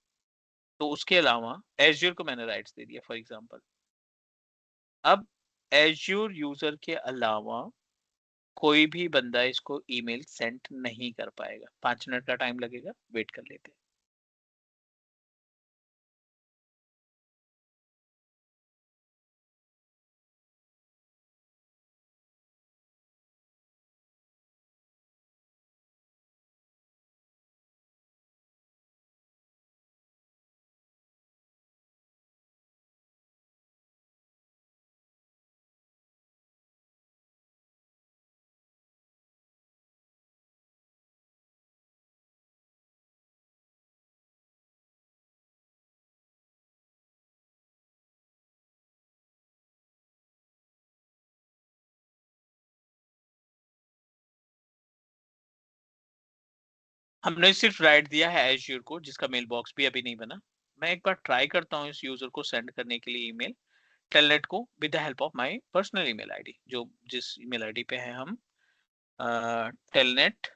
तो उसके अलावा एज्योर को मैंने राइट्स दे दिया फॉर एग्जांपल। अब एज्योर यूजर के अलावा कोई भी बंदा इसको ईमेल सेंड नहीं कर पाएगा। 5 मिनट का टाइम लगेगा, वेट कर लेते हैं। हमने सिर्फ राइट दिया है एज्योर को, जिसका मेल बॉक्स भी अभी नहीं बना। मैं एक बार ट्राई करता हूँ इस यूजर को सेंड करने के लिए ईमेल, टेलनेट को, with the help of my personal email ID, जो जिस ईमेल आईडी पे है हम टेलनेट।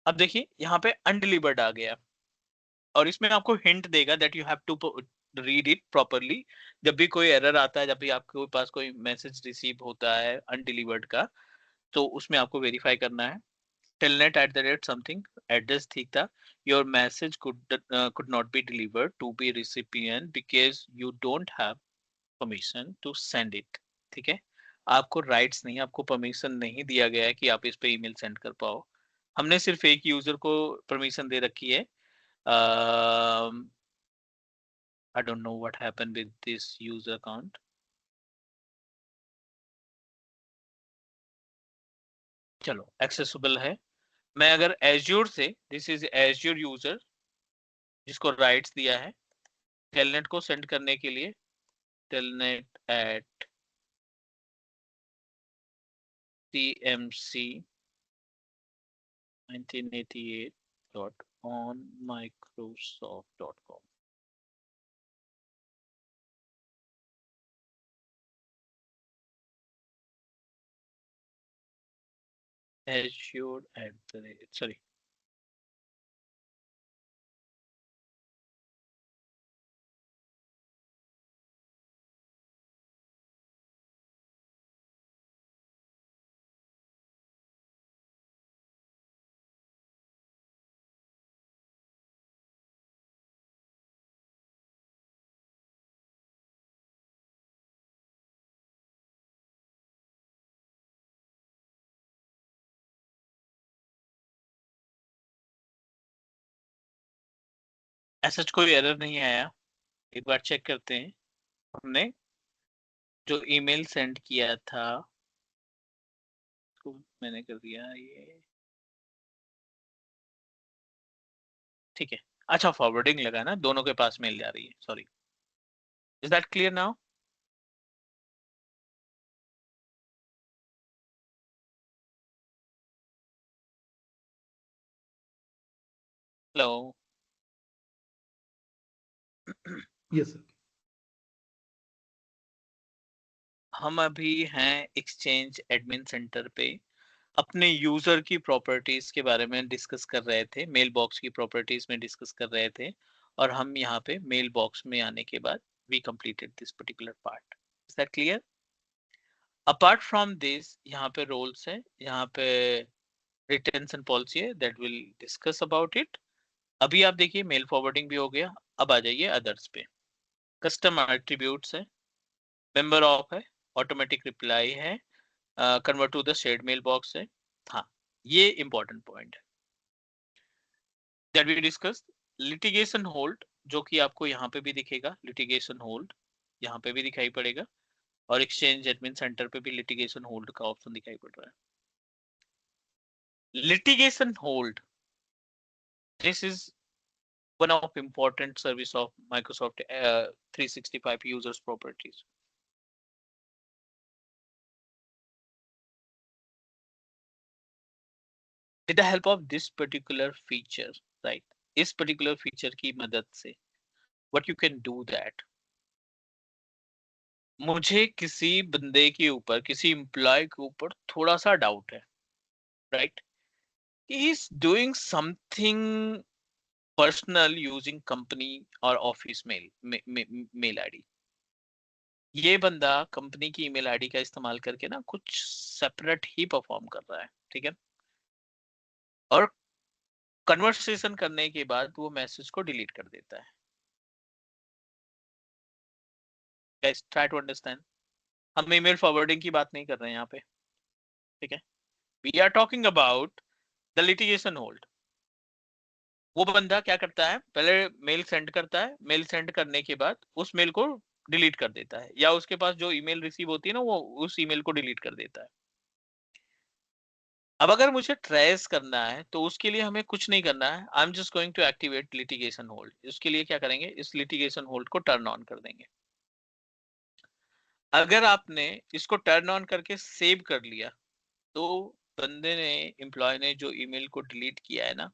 अब देखिए यहाँ पे अनडिलीवर्ड आ गया, और इसमें आपको हिंट देगा that you have to read it properly. जब भी कोई एरर आता है, जब भी आपके पास कोई मैसेज रिसीव होता है अनडिलीवर्ड का, तो उसमें आपको वेरीफाई करना है। telnet at the rate something address ठीक था। your message could not be delivered to be recipient because you don't have permission to send it। ठीक है, आपको राइट्स नहीं, आपको परमिशन नहीं दिया गया है कि आप इस पे ईमेल सेंड कर पाओ। हमने सिर्फ एक यूजर को परमिशन दे रखी है। I don't know what happened with this user account। चलो एक्सेसिबल है। मैं अगर एज्योर से, दिस इज एज्योर यूजर जिसको राइट्स दिया है टेलनेट को सेंड करने के लिए, telnet at tmc 1988.onmicrosoft.com। Azure at the rate, sorry, ऐसा कोई एरर नहीं आया, एक बार चेक करते हैं। हमने जो ईमेल सेंड किया था तो मैंने कर दिया ये, ठीक है। अच्छा, फॉरवर्डिंग लगा ना, दोनों के पास मेल जा रही है, sorry. Is that clear now? Hello. Yes sir. हम अभी हैं एक्सचेंज एडमिन सेंटर पे, अपने यूजर की प्रॉपर्टीज के बारे में डिस्कस कर रहे थे, मेल बॉक्स की प्रॉपर्टीज में डिस्कस कर रहे थे, और हम यहाँ पे मेल बॉक्स में आने के बाद we completed this particular part. Is that clear? Apart from this यहाँ पे रोल्स है, यहाँ पे रिटेंशन पॉलिसी है, that will discuss about it. अभी आप देखिए मेल फॉरवर्डिंग भी हो गया, अब आ जाइए अदर्स पे। कस्टम एट्रीब्यूट्स है, मेंबर ऑफ है, ऑटोमेटिक रिप्लाई है, convert to the shared mail box है। हाँ, ये इंपॉर्टेंट पॉइंट है that we discuss. Litigation hold, जो कि आपको यहाँ पे भी दिखेगा, लिटिगेशन होल्ड यहाँ पे भी दिखाई पड़ेगा, और एक्सचेंज एडमिन सेंटर पे भी लिटिगेशन होल्ड का ऑप्शन दिखाई पड़ रहा है। Litigation hold, this is one of important service of Microsoft 365 users properties. With the help of this particular feature, right? इस particular feature की मदद से what you can do that, मुझे किसी बंदे के ऊपर, किसी एम्प्लॉय के ऊपर थोड़ा सा डाउट है, right? He is doing something personal using company और ऑफिस मेल आईडी। ये बंदा कंपनी की ईमेल आईडी का इस्तेमाल करके ना कुछ सेपरेट ही परफॉर्म कर रहा है, ठीक है? और कन्वर्सेशन करने के बाद वो मैसेज को डिलीट कर देता है। गाइस ट्राई टू अंडरस्टैंड, हम ईमेल फॉरवर्डिंग की बात नहीं कर रहे हैं यहाँ पे, ठीक है? We are talking about the litigation hold. वो बंदा क्या करता है, पहले मेल सेंड करता है, मेल सेंड करने के बाद उस मेल को डिलीट कर देता है, या उसके पास जो ईमेल रिसीव होती है ना, वो उस ईमेल को डिलीट कर देता है। अब अगर मुझे ट्रेस करना है तो उसके लिए हमें कुछ नहीं करना है, I am just going to activate litigation hold. उसके लिए क्या करेंगे, इस लिटिगेशन होल्ड को टर्न ऑन कर देंगे। अगर आपने इसको टर्न ऑन करके सेव कर लिया तो बंदे ने, एम्प्लॉय ने जो ईमेल को डिलीट किया है ना,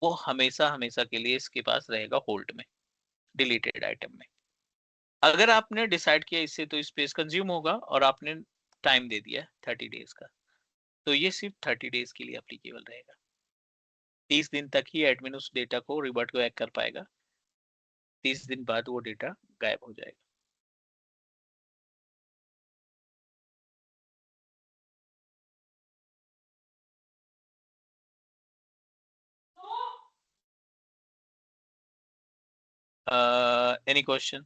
वो हमेशा हमेशा के लिए इसके पास रहेगा होल्ड में, डिलीटेड आइटम में। अगर आपने डिसाइड किया इससे तो स्पेस कंज्यूम होगा और आपने टाइम दे दिया 30 डेज का, तो ये सिर्फ 30 डेज के लिए एप्लीकेबल रहेगा। 30 दिन तक ही एडमिन उस डेटा को रिवर्ट बैक कर पाएगा, 30 दिन बाद वो डेटा गायब हो जाएगा। Any question?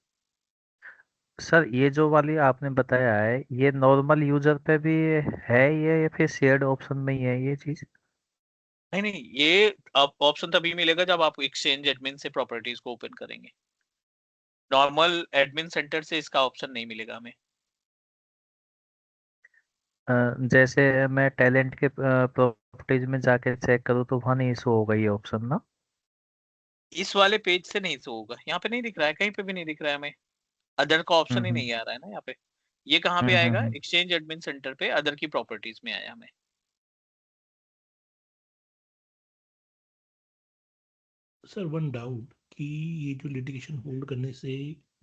सर ये जो वाली आपने बताया है ये नॉर्मल यूजर पे भी है ये, या फिर शेयर्ड ऑप्शन में ही है ये चीज? नहीं नहीं, ये ऑप्शन तभी मिलेगा जब आप एक्सचेंज एडमिन से प्रॉपर्टीज को ओपन करेंगे। नॉर्मल एडमिन सेंटर से इसका ऑप्शन नहीं मिलेगा हमें। जैसे मैं टैलेंट के प्रॉपर्टीज में जाके चेक करूँ तो वहाँ नहीं शो होगा ये ऑप्शन ना? इस वाले पेज से नहीं शो होगा, यहाँ पे नहीं दिख रहा है, कहीं पे भी नहीं दिख रहा है हमें। अदर का ऑप्शन ही हम्म नहीं आ रहा है ना यहाँ पे। ये कहाँ पे हम्म आएगा, हम्म एक्सचेंज एडमिन सेंटर पे अदर की प्रॉपर्टीज में आया हमें। सर वन डाउट कि ये जो लिटिगेशन होल्ड करने से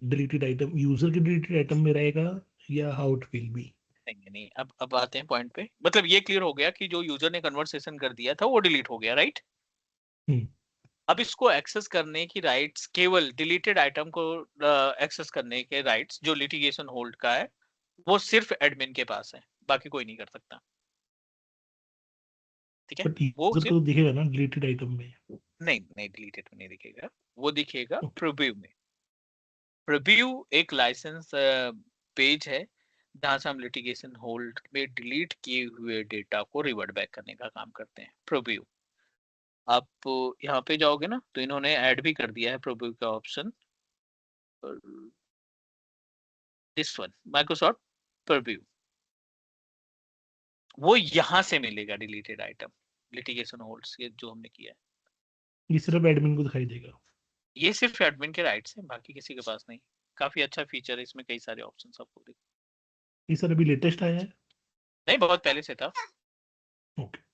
डिलीटेड आइटम यूजर के डिलीटेड आइटम में रहेगा या हाउ इट विल बी? नहीं नहीं, अब आते हैं पॉइंट पे। मतलब ये क्लियर हो गया कि जो यूजर ने कन्वर्सेशन कर दिया था वो डिलीट हो गया, राइट? हम्म। अब इसको एक्सेस करने की राइट्स, केवल डिलीटेड आइटम को एक्सेस करने के राइट्स जो लिटिगेशन होल्ड का है, वो सिर्फ एडमिन के पास है, बाकी कोई नहीं कर सकता, ठीक है? बट वो यूजर सिर्फ, को तो दिखेगा ना डिलीटेड आइटम में। नहीं नहीं, डिलीटेड में नहीं दिखेगा, वो दिखेगा ओके। प्रीव्यू में। प्रीव्यू एक लाइसेंस पेज है जहां से हम लिटिगेशन होल्ड में डिलीट किए हुए डेटा को रिवर्ट बैक करने का काम करते हैं, प्रीव्यू। आप यहाँ पे जाओगे ना तो इन्होंने ऐड भी कर दिया है प्रोव्यू का ऑप्शन, दिस वन माइक्रोसॉफ्ट प्रोव्यू, वो यहाँ से मिलेगा डिलीटेड आइटम लिटिगेशन होल्ड्स, ये जो हमने किया है ये सिर्फ एडमिन को दिखाई देगा। ये सिर्फ एडमिन के राइट्स हैं, बाकी किसी के पास नहीं। काफी अच्छा फीचर है, इसमें कई सारे ऑप्शंस आपको दिख। ये सर अभी लेटेस्ट आया है? नहीं, बहुत पहले से था। ओके।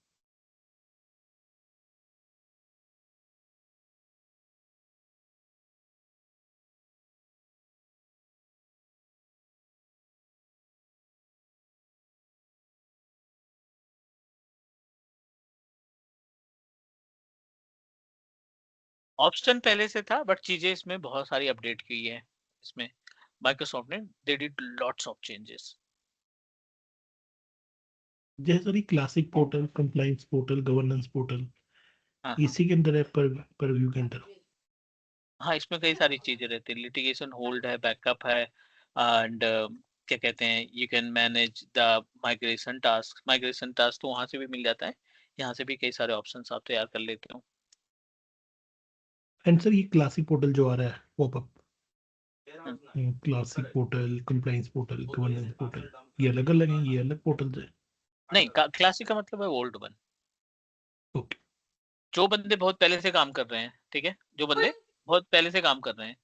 ऑप्शन पहले से था बट चीजें इसमें बहुत सारी अपडेट की है। इसमें माइक्रोसॉफ्ट ने they did lots of changes. जैसे sir classic portal, compliance portal, governance portal, हाँ इसी के अंदर है परव्यू के अंदर। हाँ, इसमें कई सारी चीजें रहती है, लिटिगेशन होल्ड है, बैकअप है, एंड क्या कहते हैं, you can manage the migration task तो वहां से भी मिल जाता है, यहाँ से भी कई सारे ऑप्शंस आप तैयार कर लेते हो। एंड सर ये क्लासिक पोर्टल जो आ रहा है popup, classic portal, compliance portal, governance portal, ये अलग अलग हैं, ये अलग पोर्टल्स हैं? नहीं, क्लासिक का मतलब है ओल्ड वन। ओके। जो बंदे बहुत पहले से काम कर रहे हैं, ठीक है, जो बंदे बहुत पहले से काम कर रहे हैं,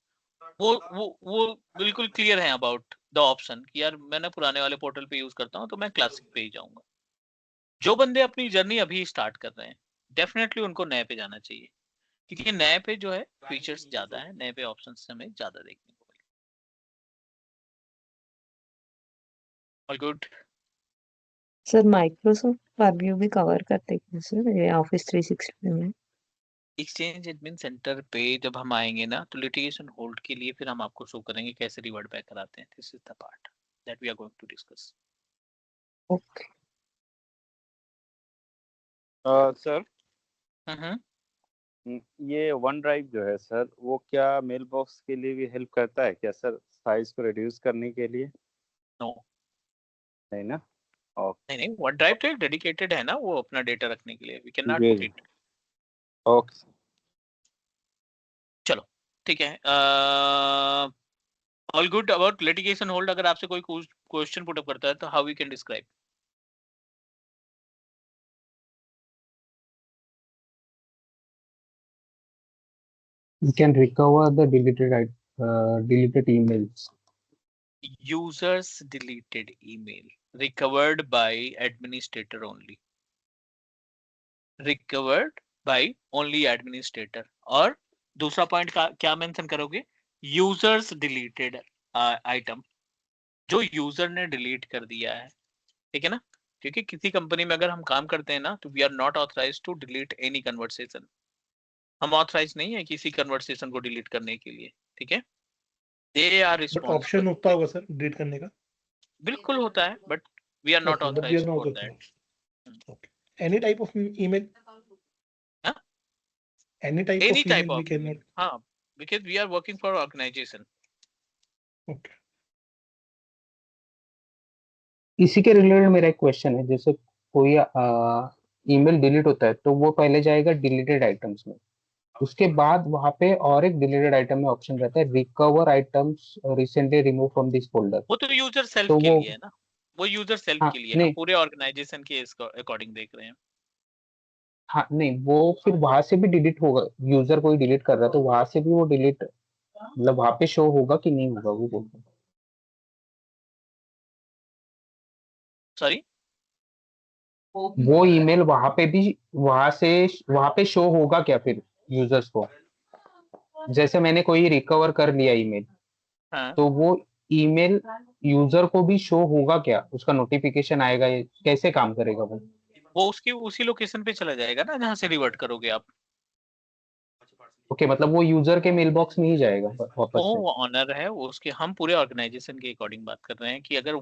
वो बिल्कुल क्लियर है अबाउट द ऑप्शन कि यार मैंने पुराने वाले पोर्टल पे यूज करता हूँ तो मैं क्लासिक पे ही जाऊंगा। जो बंदे अपनी जर्नी अभी स्टार्ट कर रहे हैं, डेफिनेटली उनको नए पे जाना चाहिए, क्योंकि नए पे जो है फीचर्स ज्यादा है, नए पे ऑप्शंस हमें ज्यादा देखने को मिले। All good. Sir Microsoft purview भी कवर करते हैं सर ये ऑफिस 365 में? एक्सचेंज एडमिन सेंटर पे जब हम आएंगे ना तो लिटिगेशन होल्ड के लिए फिर हम आपको शो करेंगे कैसे रिवर्ट बैक कराते हैं। This is the part that we are going to discuss. Okay. Sir hmm. ये वन ड्राइव जो है सर, वो क्या मेल बॉक्स के लिए भी हेल्प करता है क्या सर, साइज को रिड्यूस करने के लिए? नो, नहीं ना? ओके। नहीं वन ड्राइव तो डेडिकेटेड है ना, वो अपना डेटा रखने के लिए, वी कैन नॉट जी पुट जी, इट। Okay sir. चलो ठीक है। All good about litigation hold. अगर आपसे कोई क्वेश्चन पुट अप करता है तो how we can describe? You can recover the deleted emails. Users deleted email recovered by administrator only, recovered by only administrator। और दूसरा पॉइंट क्या मेंशन करोगे? यूजर्स डिलीटेड आइटम, जो यूजर ने डिलीट कर दिया है, ठीक है ना, क्योंकि किसी कंपनी में अगर हम काम करते हैं ना तो we are not authorise to delete any conversation. हम ऑथराइज नहीं है किसी कन्वर्सेशन को डिलीट करने के लिए, ठीक है। They are but responsible. Option होता होगा सर डिलीट करने का? बिल्कुल होता है, but we are not Okay, but we are authorise not for okay. That. Okay. Any type of email? Huh? Any type Any of type email we of cannot. email, हाँ, because we are working for organization। Okay. इसी के related मेरा एक question है, जैसे कोई email delete होता है तो वो पहले जाएगा डिलीटेड आइटम्स में, उसके बाद वहां पे और एक डिलीटेड आइटम में ऑप्शन रहता है recover items recently remove from this folder. वो तो यूजर सेल्फ तो के वो लिए है ना, वो यूजर सेल्फ हाँ के लिए, हम नहीं पूरे ऑर्गेनाइजेशन के अकॉर्डिंग देख रहे हैं। हाँ नहीं, वो फिर वहां से भी डिलीट होगा, यूजर कोई डिलीट कर रहा है तो वहां से भी वो डिलीट, मतलब वहां पे शो होगा कि नहीं होगा वो बोलते हैं। सॉरी, वो ईमेल वहां पे भी वहां पे शो होगा क्या फिर यूजर्स को? जैसे मैंने कोई रिकवर कर लिया ईमेल, हाँ, तो वो ईमेल यूजर को भी शो होगा क्या, उसका नोटिफिकेशन आएगा, ये कैसे काम करेगा वो उसकी उसी लोकेशन पे चला जाएगा ना जहाँ से रिवर्ट करोगे आप। ओके, मतलब वो यूजर के मेल बॉक्स में ही जाएगा वापस से? वो ऑनर है वो उसके, हम पूरे ऑर्गेनाइजेशन के अकॉर्डिंग बात कर रहे हैं कि अगर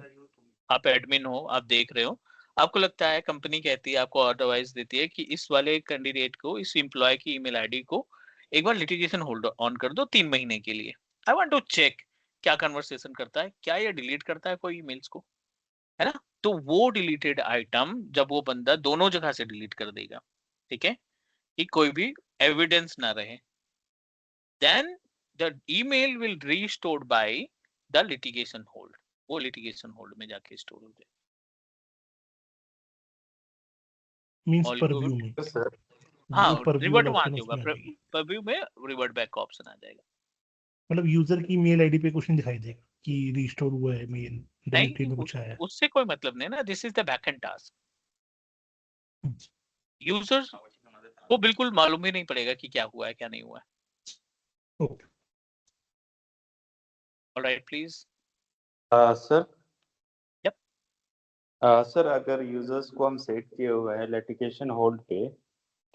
आप एडमिन हो, आप देख रहे हो, आपको लगता है, कंपनी कहती है, आपको ऑर्डरवाइज देती है कि इस वाले कैंडिडेट को, इस एम्प्लॉय की ईमेल आईडी को एक बार लिटिगेशन होल्ड ऑन कर दो 3 महीने के लिए। आई वांट टू चेक क्या कन्वर्सेशन करता है, क्या ये डिलीट करता है कोई ईमेल्स को, है ना। तो वो डिलीटेड आइटम जब वो बंदा दोनों जगह से डिलीट कर देगा, ठीक है, कि कोई भी एविडेंस ना रहे, then the email will restored by the litigation hold, वो लिटिगेशन होल्ड में जाके स्टोर हो जाए। मींस ऑल पर गुड। व्यू में सर हाँ, जो पर व्यू रिवर्ट वाला वहां ऑप्शन से है होगा, उसमें आ जाएगी। प्रीव्यू में रिवर्ट बैक का ऑप्शन आ जाएगा। मतलब यूजर की मेल आईडी पे कुछ नहीं दिखाई देगा कि रिस्टोर हुआ है मेल, डायरेक्टली नहीं, में कुछ आया है। उससे कोई मतलब नहीं ना, this is the backend task. User को बिल्कुल मालूम ही नहीं पड़ेगा कि क्या हुआ है क्या नहीं हुआ है। Okay alright please. Sir Yep. Sir अगर यूजर्स को हम सेट किए हुए हैं लिटिगेशन होल्ड पे,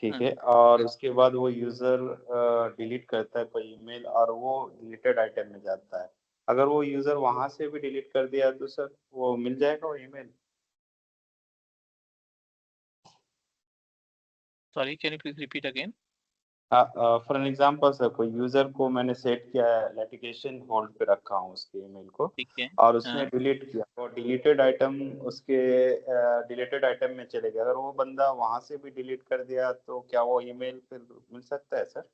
ठीक है, हम्म, और उसके बाद वो यूजर डिलीट करता है कोई ईमेल और वो डिलीटेड आइटम में जाता है, अगर वो यूजर वहां से भी डिलीट कर दिया तो सर वो मिल जाएगा वो email? Sorry, can you please repeat again? For an example sir, कोई यूजर को मैंने सेट किया है लिटिगेशन होल्ड पे रखा हूँ उसके ईमेल को, ठीक है। और उसने हाँ, डिलीट किया तो डिलीटेड आइटम उसके डिलीटेड आइटम में चले गया, अगर वो बंदा वहां से भी डिलीट कर दिया तो क्या वो ईमेल फिर मिल सकता है सर?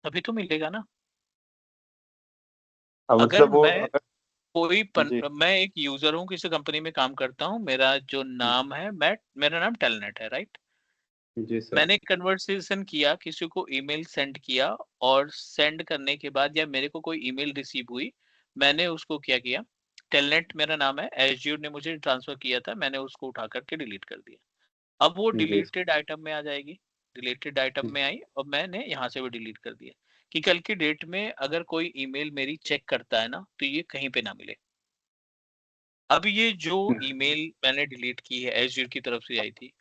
अभी तो मिलेगा ना। अब अगर मतलब वो मैं जी मैं एक यूजर हूँ, किसी कंपनी में काम करता हूँ, मेरा जो नाम है, मेरा नाम टेलनेट है, राइट? जी सर। मैंने कन्वर्सेशन किया, किसी को ईमेल सेंड किया, और सेंड करने के बाद या मेरे को कोई ईमेल रिसीव हुई, मैंने उसको क्या किया, टेलनेट मेरा नाम है, एज्यूर ने मुझे ट्रांसफर किया था, मैंने उसको उठा करके डिलीट कर दिया। अब वो जी डिलीटेड आइटम में आ जाएगी, डिलीटेड आइटम में आई, और मैंने यहाँ से भी डिलीट कर दिया, कि कल की डेट में अगर कोई ईमेल मेरी चेक करता है ना, तो ये कहीं पे ना मिले। अब ये जो ईमेल मैंने डिलीट की है एज्यूर की तरफ से आई थी,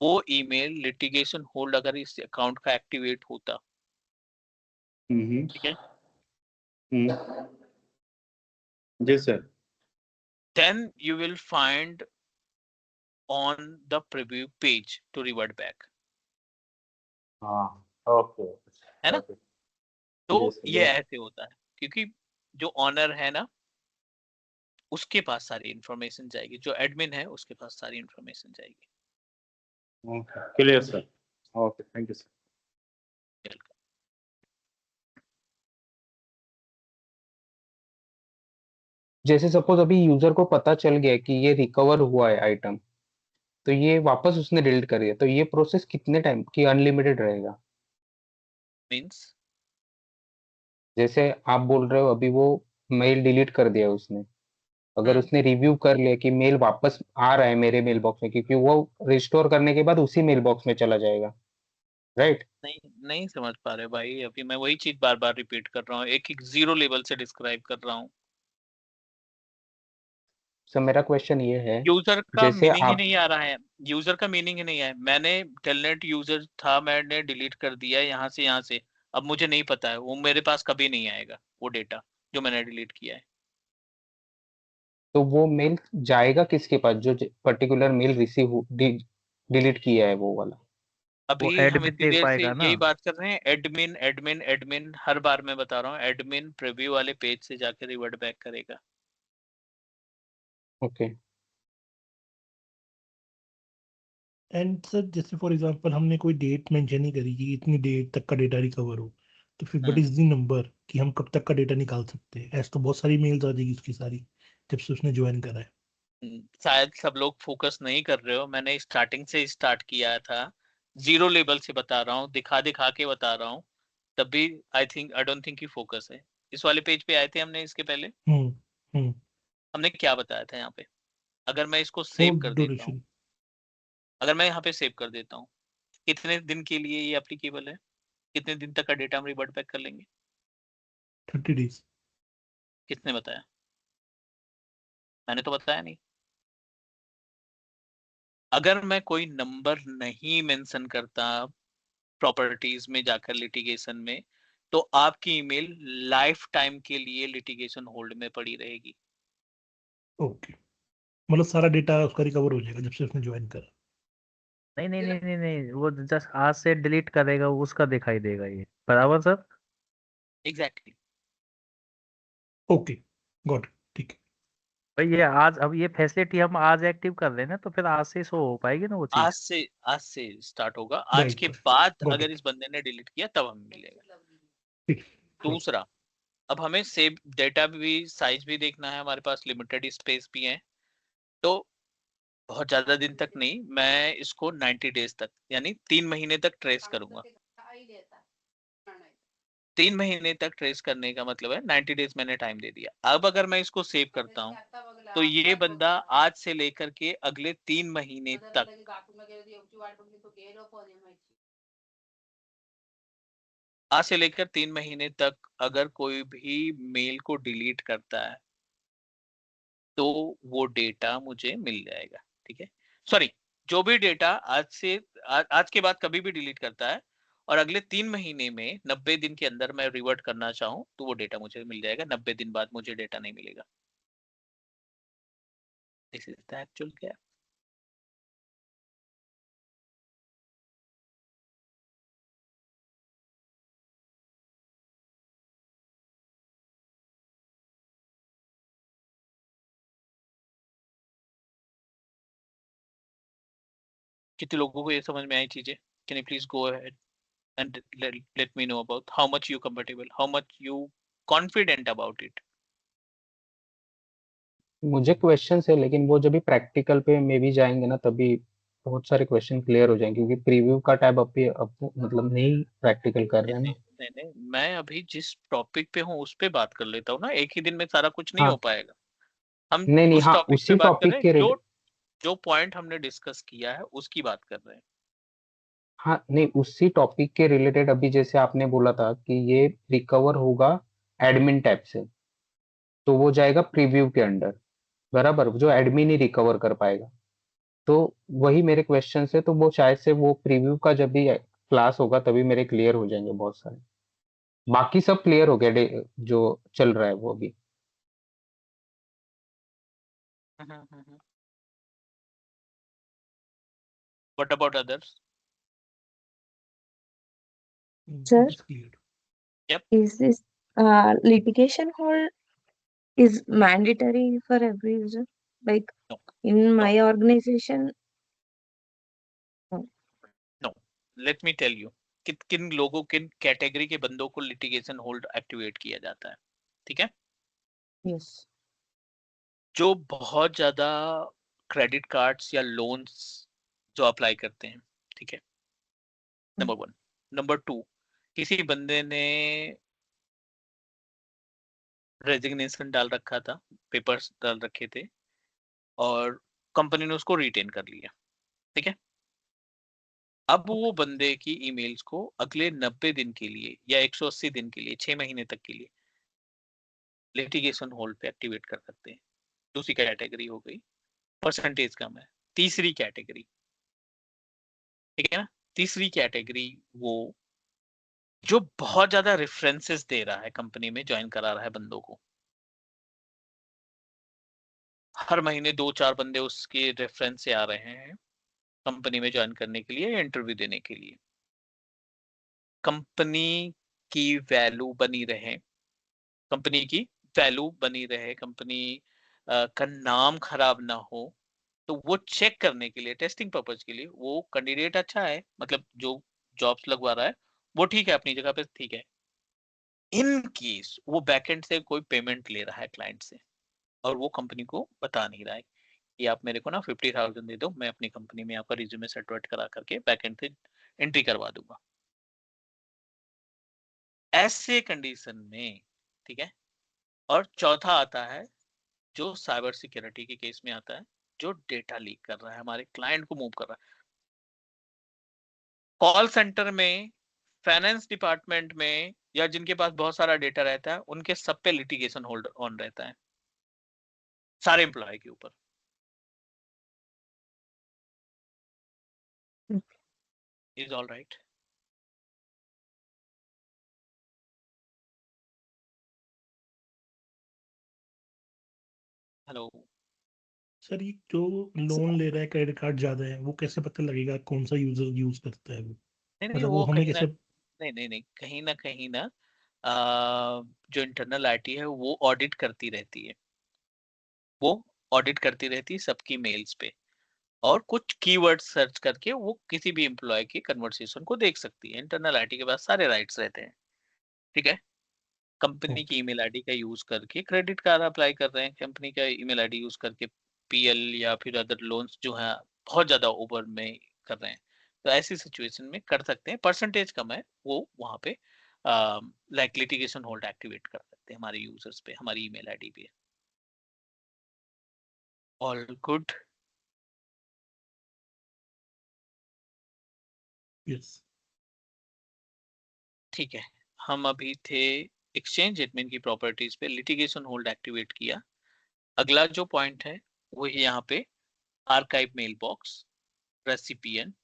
वो ईमेल लिटिगेशन होल्ड अगर इस अकाउंट का एक्टिवेट होता, ठीक है, जी sir. then you will find on the preview page to revert back, हाँ ओके है ना? ओके। तो जी सर ये ऐसे होता है, क्योंकि जो ऑनर है ना, उसके पास सारी इंफॉर्मेशन जाएगी, जो एडमिन है उसके पास सारी इंफॉर्मेशन जाएगी। Okay clear sir. Okay thank you sir. जैसे सपोज अभी यूजर को पता चल गया कि ये रिकवर हुआ है आइटम, तो ये वापस उसने डिलीट कर दिया, तो ये प्रोसेस कितने टाइम की अनलिमिटेड रहेगा? मींस जैसे आप बोल रहे हो अभी वो मेल डिलीट कर दिया उसने, अगर उसने रिव्यू कर लिया कि मेल वापस आ रहा है मेरे मेल बॉक्स में, क्योंकि वो रिस्टोर करने के बाद उसी मेल बॉक्स में चला जाएगा, राइट? नहीं, नहीं समझ पा रहे भाई, अभी मैं वही चीज बार बार रिपीट कर रहा हूँ, एक एक जीरो लेवल से डिस्क्राइब कर रहा हूँ। सो मेरा क्वेश्चन ये है, यूजर का जैसे मीनिंग ही आप नहीं आ रहा है, यूजर का मीनिंग ही नहीं है, मैंने टेलनेट यूजर था, मैंने डिलीट कर दिया यहाँ से, अब मुझे नहीं पता है, वो मेरे पास कभी नहीं आएगा वो डेटा जो मैंने डिलीट किया है। तो वो मेल जाएगा किसके पास जो पर्टिकुलर मेल रिसीव डिलीट किया है वो वाला? वो अभी हम एडमिन इतनी देख देर से पाएगा ना। यही बात कर रहे हैं, एडमिन एडमिन एडमिन, हर बार मैं बता रहा हूँ, एडमिन प्रीव्यू वाले पेज से जाकर रिवर्ट बैक करेगा। ओके। एंड सर जैसे फॉर एग्जांपल हमने कोई डेट मेंशन नहीं करी कि इतनी डेट तक का डेटा रिकवर हो, तो फिर व्हाट इज द नंबर कि हम कब तक का डेटा निकाल सकते हैं? ऐसे तो बहुत सारी मेल्स आ जाएगी उसकी सारी जब से उसने ज्वाइन करा है। शायद सब लोग फोकस नहीं कर रहे हो, मैंने स्टार्टिंग से स्टार्ट किया था, जीरो लेवल से बता रहा हूँ, दिखा दिखा के बता रहा हूँ, तब भी I don't think you focus है। इस वाले पेज पे आए थे हमने, इसके पहले हम्म हम्म हमने क्या बताया था यहाँ पे? अगर मैं इसको वो सेव कर देता हूँ, ड्यूरेशन अगर मैं यहाँ पे सेव कर देता हूँ, कितने दिन के लिए ये एप्लीकेबल है, कितने दिन तक का डेटा हम रिवर्ट बैक कर लेंगे? 30 डेज। किसने बताया? मैंने तो बताया नहीं। अगर मैं कोई नंबर नहीं मेंशन करता प्रॉपर्टीज में जाकर लिटिगेशन में, तो आपकी ईमेल लाइफ टाइम के लिए लिटिगेशन होल्ड में पड़ी रहेगी। ओके, मतलब सारा डेटा उसका रिकवर हो जाएगा जब से उसने ज्वाइन करा। नहीं नहीं नहीं नहीं नहीं, वो जस्ट आज से डिलीट करेगा उसका दिखाई देगा ये, बराबर सर? एग्जैक्टली। ओके, गॉट, ठीक है। भाई ये आज, अब ये फैसिलिटी हम आज एक्टिव कर रहे हैं ना, तो फिर आज से शो हो पाएगी ना वो आज चीज। से स्टार्ट होगा। आज राइट के राइट, बाद गॉट अगर इट। इस बंदे ने डिलीट किया तब हमें मिलेगा। ठीक, got it. दूसरा, अब हमें सेव डेटा भी, साइज भी देखना है, हमारे पास लिमिटेड स्पेस भी है। तो बहुत ज्यादा दिन तक नहीं, मैं इसको 90 डेज तक यानी 3 महीने तक ट्रेस करूंगा। 3 महीने तक ट्रेस करने का मतलब है 90 डेज मैंने टाइम दे दिया। अब अगर मैं इसको सेव करता हूँ तो ये बंदा आज से लेकर के अगले 3 महीने तक आज से लेकर 3 महीने तक अगर कोई भी मेल को डिलीट करता है तो वो डेटा मुझे मिल जाएगा। ठीक है, सॉरी, जो भी डेटा आज के बाद कभी भी डिलीट करता है और अगले 3 महीने में 90 दिन के अंदर मैं रिवर्ट करना चाहूँ तो वो डेटा मुझे मिल जाएगा। 90 दिन बाद मुझे डेटा नहीं मिलेगा। दिस इज द एक्चुअल क्या। कितने लोगों को ये समझ में आई चीजें? Can you please go ahead and let me know about how much you comfortable, how much you confident about it. मुझे क्वेश्चन है, लेकिन वो जब भी प्रैक्टिकल पे मे भी जाएंगे ना, तभी बहुत सारे क्वेश्चन क्लियर हो जाएंगे, क्योंकि प्रीव्यू का टैब अब मतलब नहीं प्रैक्टिकल कर रहे हैं ना। नहीं, मैं अभी जिस टॉपिक पे हूँ उस पे बात कर लेता हूँ ना। एक ही दिन में सारा कुछ नहीं हाँ हो पाएगा। हम नहीं नहीं, उस हाँ टॉपिक पे उसी बात कर टॉपिक रहे के हैं, जो पॉइंट हमने डिस्कस किया है उसकी बात कर रहे हैं। हाँ नहीं, उसी टॉपिक के रिलेटेड अभी जैसे आपने बोला था कि ये रिकवर होगा एडमिन टैब से, तो वो जाएगा प्रीव्यू के अंडर, बराबर, जो एडमिन ही रिकवर कर पाएगा। तो वही मेरे क्वेश्चन है, तो वो शायद से वो प्रीव्यू का जब भी क्लास होगा तभी मेरे क्लियर हो जाएंगे बहुत सारे। बाकी सब क्लियर हो गया जो चल रहा है वो अभी। What about others? Sir, It's clear. Yep. is this litigation hold is mandatory for every user? Like No, in my organization, no. no. Let me tell you, किन लोगों, किन कैटेगरी के बंदों को लिटिगेशन होल्ड एक्टिवेट किया जाता है। ठीक है, Yes. जो बहुत ज्यादा क्रेडिट कार्ड्स या लोन्स जो अप्लाई करते हैं। ठीक है, नंबर 1। नंबर 2, किसी बंदे ने रेजिग्नेशन डाल रखा था, पेपर्स डाल रखे थे और कंपनी ने उसको रिटेन कर लिया। ठीक है, अब वो बंदे की ईमेल्स को अगले 90 दिन के लिए या 180 दिन के लिए, 6 महीने तक के लिए लिटिगेशन होल्ड पे एक्टिवेट कर सकते हैं। दूसरी कैटेगरी हो गई, परसेंटेज कम है। तीसरी कैटेगरी, ठीक है ना, तीसरी कैटेगरी वो जो बहुत ज्यादा रेफरेंसेस दे रहा है, कंपनी में ज्वाइन करा रहा है बंदों को, हर महीने 2-4 बंदे उसके रेफरेंस से आ रहे हैं कंपनी में ज्वाइन करने के लिए या इंटरव्यू देने के लिए। कंपनी की वैल्यू बनी रहे, कंपनी की वैल्यू बनी रहे, कंपनी का नाम खराब ना हो, तो वो चेक करने के लिए, टेस्टिंग पर्पज के लिए, वो कैंडिडेट अच्छा है, मतलब जो जॉब्स लगवा रहा है वो ठीक है, अपनी जगह पे ठीक है। इन केस वो बैकएंड से कोई पेमेंट ले रहा है क्लाइंट से और वो कंपनी को बता नहीं रहा है कि आप मेरे को ना 50,000 दे दो, मैं अपनी कंपनी में आपका रिज्यूमे सेटवर्ट करा करके बैकएंड से एंट्री करवा दूंगा। ऐसे कंडीशन में, ठीक है, और चौथा आता है जो साइबर सिक्योरिटी के केस में आता है, जो डेटा लीक कर रहा है, हमारे क्लाइंट को मूव कर रहा है। कॉल सेंटर में, फाइनेंस डिपार्टमेंट में, या जिनके पास बहुत सारा डेटा रहता है, उनके सब पे लिटिगेशन होल्ड ऑन रहता है, सारे एम्प्लॉय के ऊपर। Is all right? Hello sir, ये जो लोन ले रहा है, क्रेडिट कार्ड ज्यादा है, वो कैसे पता लगेगा कौन सा यूजर यूज करता है वो? नहीं, मतलब वो वो हमें कहीं ना, कैसे? नहीं, कहीं ना जो इंटरनल आईटी है वो ऑडिट करती रहती है। वो ऑडिट करती रहती है सबकी मेल्स पे, और कुछ कीवर्ड सर्च करके वो किसी भी एम्प्लॉय की कन्वर्सेशन को देख सकती है। इंटरनल आईटी के पास सारे राइट्स रहते हैं, ठीक है। कंपनी की ईमेल आईडी का यूज करके क्रेडिट कार्ड अप्लाई कर रहे हैं, कंपनी का ईमेल आईडी यूज करके पीएल या फिर अदर लोन्स जो है बहुत ज्यादा ओवर में कर रहे हैं, तो ऐसी सिचुएशन में कर सकते हैं। परसेंटेज कम है, वो वहां पे लाइक लिटिगेशन होल्ड एक्टिवेट कर सकते हैं हमारे यूजर्स पे, हमारी ईमेल आईडी पे। All good. यस ठीक है, हम अभी थे एक्सचेंज एडमिन की प्रॉपर्टीज पे, लिटिगेशन होल्ड एक्टिवेट किया। अगला जो पॉइंट है वो है यहाँ पे archive mail box, recipient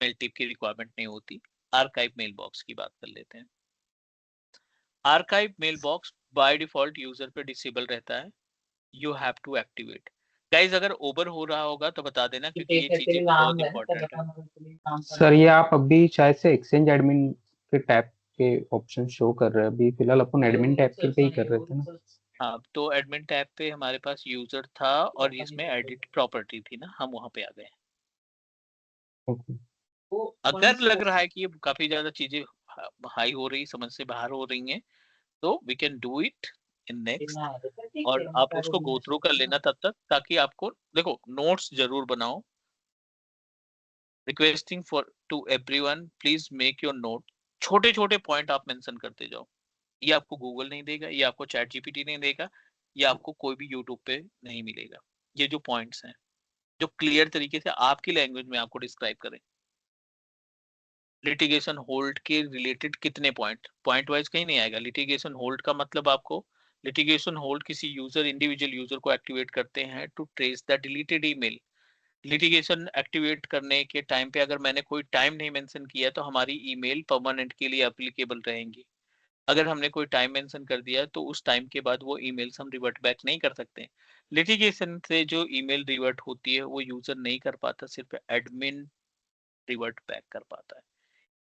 mail tip की रिक्वायरमेंट नहीं होती। आर्काइव मेल बॉक्स की बात कर लेते हैं। Archive mail box by default user पे डिसेबल रहता है, you have to activate. Guys अगर ओवर हो रहा होगा तो बता देना, क्योंकि ये चीजें बहुत इंपॉर्टेंट है। सर ये आप अभी शायद से एक्सचेंज एडमिन के टैब के ऑप्शन शो कर रहे हैं, अभी फिलहाल अपन एडमिन टैब के पे ही कर रहे थे ना। हाँ, तो एडमिन टैब पे हमारे पास यूजर था और इसमें एडिट प्रॉपर्टी थी ना, हम वहां पे आ गए। ओके अगर लग रहा है कि ये काफी ज्यादा चीजें हाई हो रही, समझ से बाहर हो रही हैं, तो we can do it in next, और आप उसको गो थ्रू कर लेना तब तक, ताकि आपको देखो नोट्स जरूर बनाओ। Requesting for to everyone, please make your note. छोटे छोटे पॉइंट आप मेंशन करते जाओ, ये आपको गूगल नहीं देगा, ये आपको चैट जीपीटी नहीं देगा, ये आपको कोई भी यूट्यूब पे नहीं मिलेगा। ये जो पॉइंट्स हैं जो क्लियर तरीके से आपकी लैंग्वेज में आपको डिस्क्राइब करें। लिटिगेशन होल्ड के रिलेटेड कितने पॉइंट वाइज कहीं नहीं आएगा। लिटिगेशन होल्ड का मतलब आपको, लिटिगेशन होल्ड किसी यूजर, इंडिविजुअल यूजर को एक्टिवेट करते हैं to trace the deleted email. Litigation activate करने के टाइम पे अगर मैंने कोई टाइम नहीं मेंशन किया तो हमारी ईमेल परमानेंट के लिए एप्लीकेबल रहेंगी। अगर हमने कोई टाइम मेंशन कर दिया तो उस टाइम के बाद वो ईमेल्स हम रिवर्ट बैक नहीं कर सकते। लिटिगेशन से जो ईमेल रिवर्ट होती है वो यूजर नहीं कर पाता, सिर्फ एडमिन रिवर्ट बैक कर पाता है।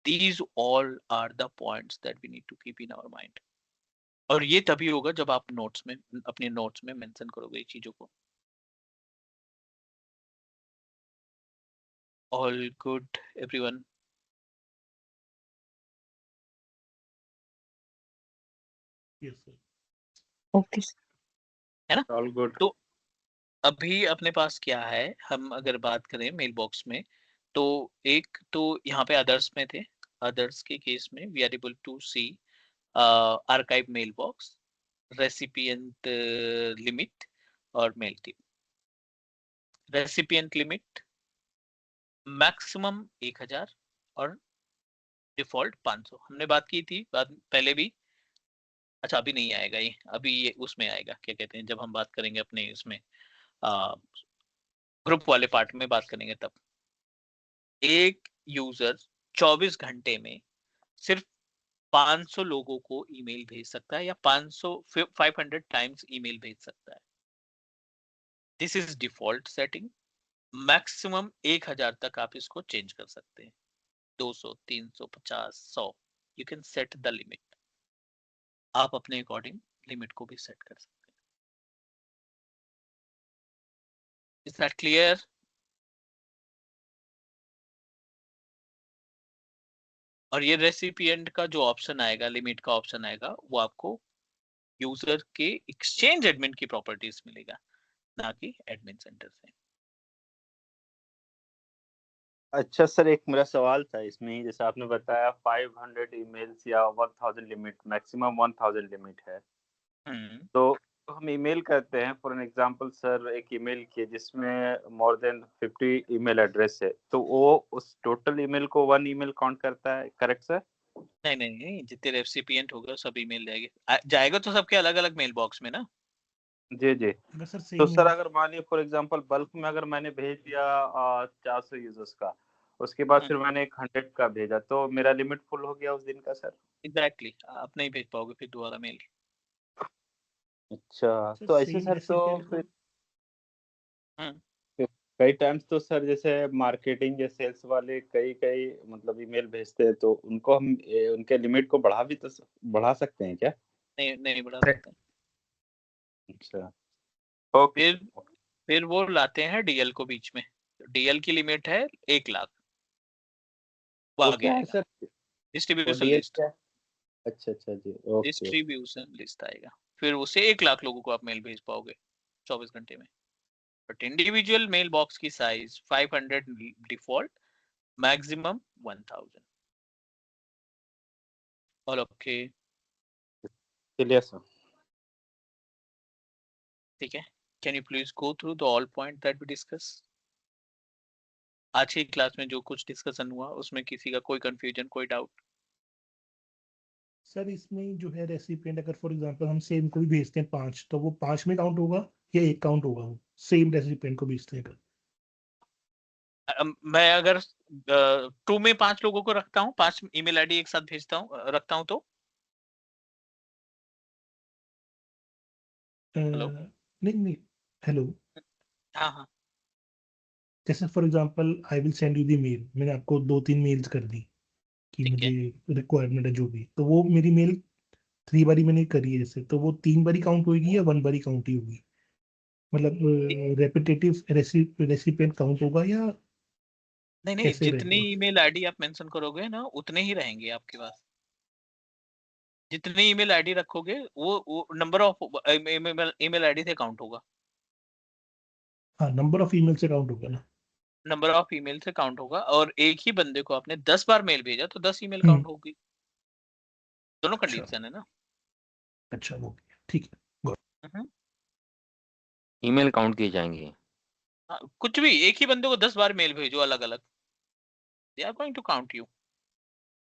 These all are the points that we need to keep in our mind. और ये तभी होगा जब आप नोट्स में, अपने नोट्स में मेंशन करोगे चीजों को। All good everyone? Yes sir okay है ना? All good. तो अभी अपने पास क्या है, हम अगर बात करें मेल बॉक्स में, तो एक तो यहाँ पे अदर्स में थे। अदर्स के केस में we are able to see archive mail box, recipient limit और mail tip. Recipient limit maximum 1000 और डिफॉल्ट 500। हमने बात की थी पहले भी। अच्छा अभी नहीं आएगा ये, अभी ये उसमें आएगा, क्या कहते हैं, जब हम बात करेंगे अपने इसमें ग्रुप वाले पार्ट में बात करेंगे तब। एक यूजर 24 घंटे में सिर्फ 500 लोगों को ईमेल भेज सकता है, या 500 टाइम्स ईमेल भेज सकता है। This is default setting. Maximum 1000 तक आप इसको चेंज कर सकते हैं। 200, 350, 100, you can set the limit. आप अपने अकॉर्डिंग लिमिट को भी सेट कर सकते हैं। Is that clear? और ये रेसिपिएंट का जो ऑप्शन आएगा, लिमिट का ऑप्शन आएगा, वो आपको यूजर के एक्सचेंज एडमिन की प्रॉपर्टीज मिलेगा, ना कि एडमिन सेंटर से। अच्छा सर, एक मेरा सवाल था इसमें ही, जैसे आपने बताया 500 ईमेल्स या 1000 लिमिट, मैक्सिमम 1000 लिमिट है। तो हम ईमेल करते हैं, फॉर एन एग्जांपल सर एक ईमेल किए जिसमें मोर देन 50 ईमेल एड्रेस है, तो वो उस टोटल ईमेल को वन ईमेल काउंट करता है, करेक्ट सर? नहीं नहीं नहीं, जितने रेसिपिएंट होगा सब ईमेल जाएंगे, जाएगा तो सबके अलग अलग मेल बॉक्स में ना। जी जी। अगर सर तो सेम सर अगर मानिए फॉर एग्जांपल बल्क में अगर मैंने भेज दिया 400 यूजर्स का, उसके बाद फिर मैंने एक 100 का भेजा, तो मेरा लिमिट फुल हो गया उस दिन का सर? एग्जैक्टली, आप नहीं भेज पाओगे फिर दोबारा मेल। अच्छा, सर तो ऐसे सेम सर तो रेसिपिएंट फिर हम्म कई टाइम्स तो सर जैसे मार्केटिंग या सेल्स वाले कई कई मतलब ईमेल भेजते हैं, तो उनको हम उनके लिमिट को बढ़ा सकते हैं क्या? नहीं नहीं बढ़ा सकते। अच्छा। ओके फिर वो लाते हैं डीएल को बीच में। डीएल की लिमिट है 1 लाख, वो वो आगे क्या है आएगा। सर? वो डिस्ट्रीब्यूशन डीएल लिस्ट, क्या है? अच्छा अच्छा जी, ओके। डिस्ट्रीब्यूशन लिस्ट आएगा। फिर उसे 1 लाख लोगों को आप मेल भेज पाओगे 24 घंटे में। बट इंडिविजुअल मेल बॉक्स की size 500 default, maximum 1000। All okay? चलिए सर। ठीक है, can you please go through the all point that we discuss? आज की क्लास में जो कुछ डिस्कशन हुआ उसमें किसी का कोई कंफ्यूजन, कोई डाउट? सर इसमें जो है रेसिपिएंट, अगर फॉर एग्जांपल हम सेम को भी भेजते हैं 5, तो वो 5 में काउंट होगा या 1 काउंट होगा? वो सेम रेसिपिएंट को भेजते हैं अगर? मैं अगर 2 में 5 लोगों को रखता हूँ, 5 ईमेल आईडी एक साथ भेजता हूँ, रखता हूँ तो हेलो? नहीं नहीं, हेलो। हाँ हाँ जैसे for example I will send you the mail, मैंने आपको 2-3 मेल्स कर दी कि ठीक है। मुझे रिक्वायरमेंट है जो भी, तो वो मेरी मेल 3 बारी मैंने करी है जैसे, तो वो 3 बारी काउंट होगी या 1 बारी काउंट ही होगी? मतलब रेपिटेटिव रेसिपिएंट काउंट होगा या नहीं नहीं, कैसे जितनी रहेगा? ईमेल आईडी आप मेंशन करोगे ना उतने ही रहेंगे आपके पास। जितनी ईमेल आईडी रखोगे वो नंबर ऑफ ईमेल आईडी से काउंट होगा। हाँ, नंबर ऑफ ईमेल से काउंट होगा ना? नंबर ऑफ ईमेल से काउंट होगा, और एक ही बंदे को आपने 10 बार मेल भेजा तो 10 ईमेल काउंट होगी। दोनों अच्छा कंडीशन है ना। अच्छा, वो ठीक है। हम्म। ईमेल काउंट किए जाएंगे। हाँ, कुछ भी एक ही बंदे को 10 बार मेल भेजो अलग अलग, they are going to count you.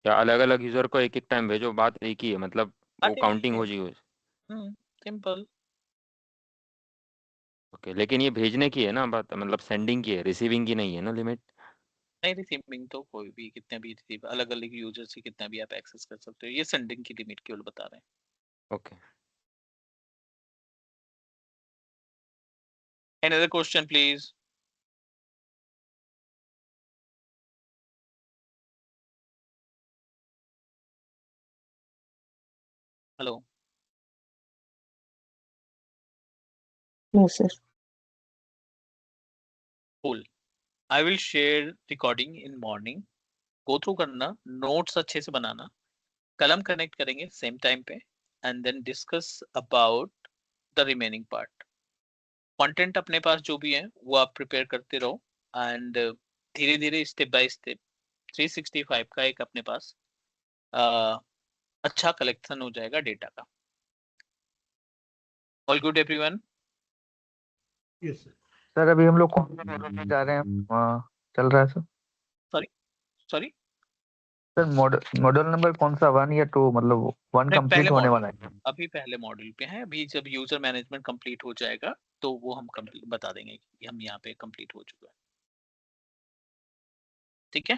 या अलग अलग यूजर को एक एक टाइम भेजो, बात एक ही है, मतलब वो बात एक ही काउंटिंग है। हो जाएगी। सिंपल। ओके, लेकिन ये भेजने की है ना बात, मतलब सेंडिंग की है, रिसीविंग की नहीं है ना लिमिट। नहीं, रिसीविंग तो कोई भी कितने भी रिसीव, अलग अलग यूजर से कितना भी आप एक्सेस कर सकते हो। ये सेंडिंग की लिमिट केवल बता रहे हैं। Okay. Another question please? Hello? No, sir. Cool. I will share recording in morning. Go through करना, notes अच्छे से बनाना, कलम कनेक्ट करेंगे सेम टाइम पे, and then discuss about the remaining part. Content अपने पास जो भी है वो आप प्रिपेयर करते रहो, एंड धीरे धीरे स्टेप बाय स्टेप 365 का एक अपने पास अच्छा कलेक्शन हो जाएगा डेटा का। All good everyone? Yes sir. Sir अभी हम लोग कौन से मॉडल में जा रहे हैं? चल रहा है sir? Sorry sir model number कौन सा, 1 या 2? मतलब 1 नहीं, कंप्लीट होने वाला है? अभी पहले मॉड्यूल पे है। अभी जब यूजर मैनेजमेंट कंप्लीट हो जाएगा तो वो हम बता देंगे कि हम यहाँ पे कंप्लीट हो चुका है। ठीक है?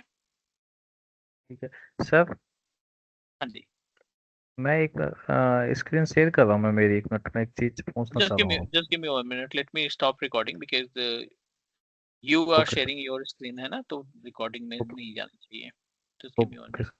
ठीक है सर। हाँ जी। मैं एक स्क्रीन शेयर कर रहा हूँ मैं मेरी, एक मिनट में एक चीज पूछना just चाह give रहा me हूँ। just give me 1 minute, let me stop recording because you are okay sharing your screen है ना, तो रिकॉर्डिंग में ओके नहीं जाना चाहिए। just give me 1 minute.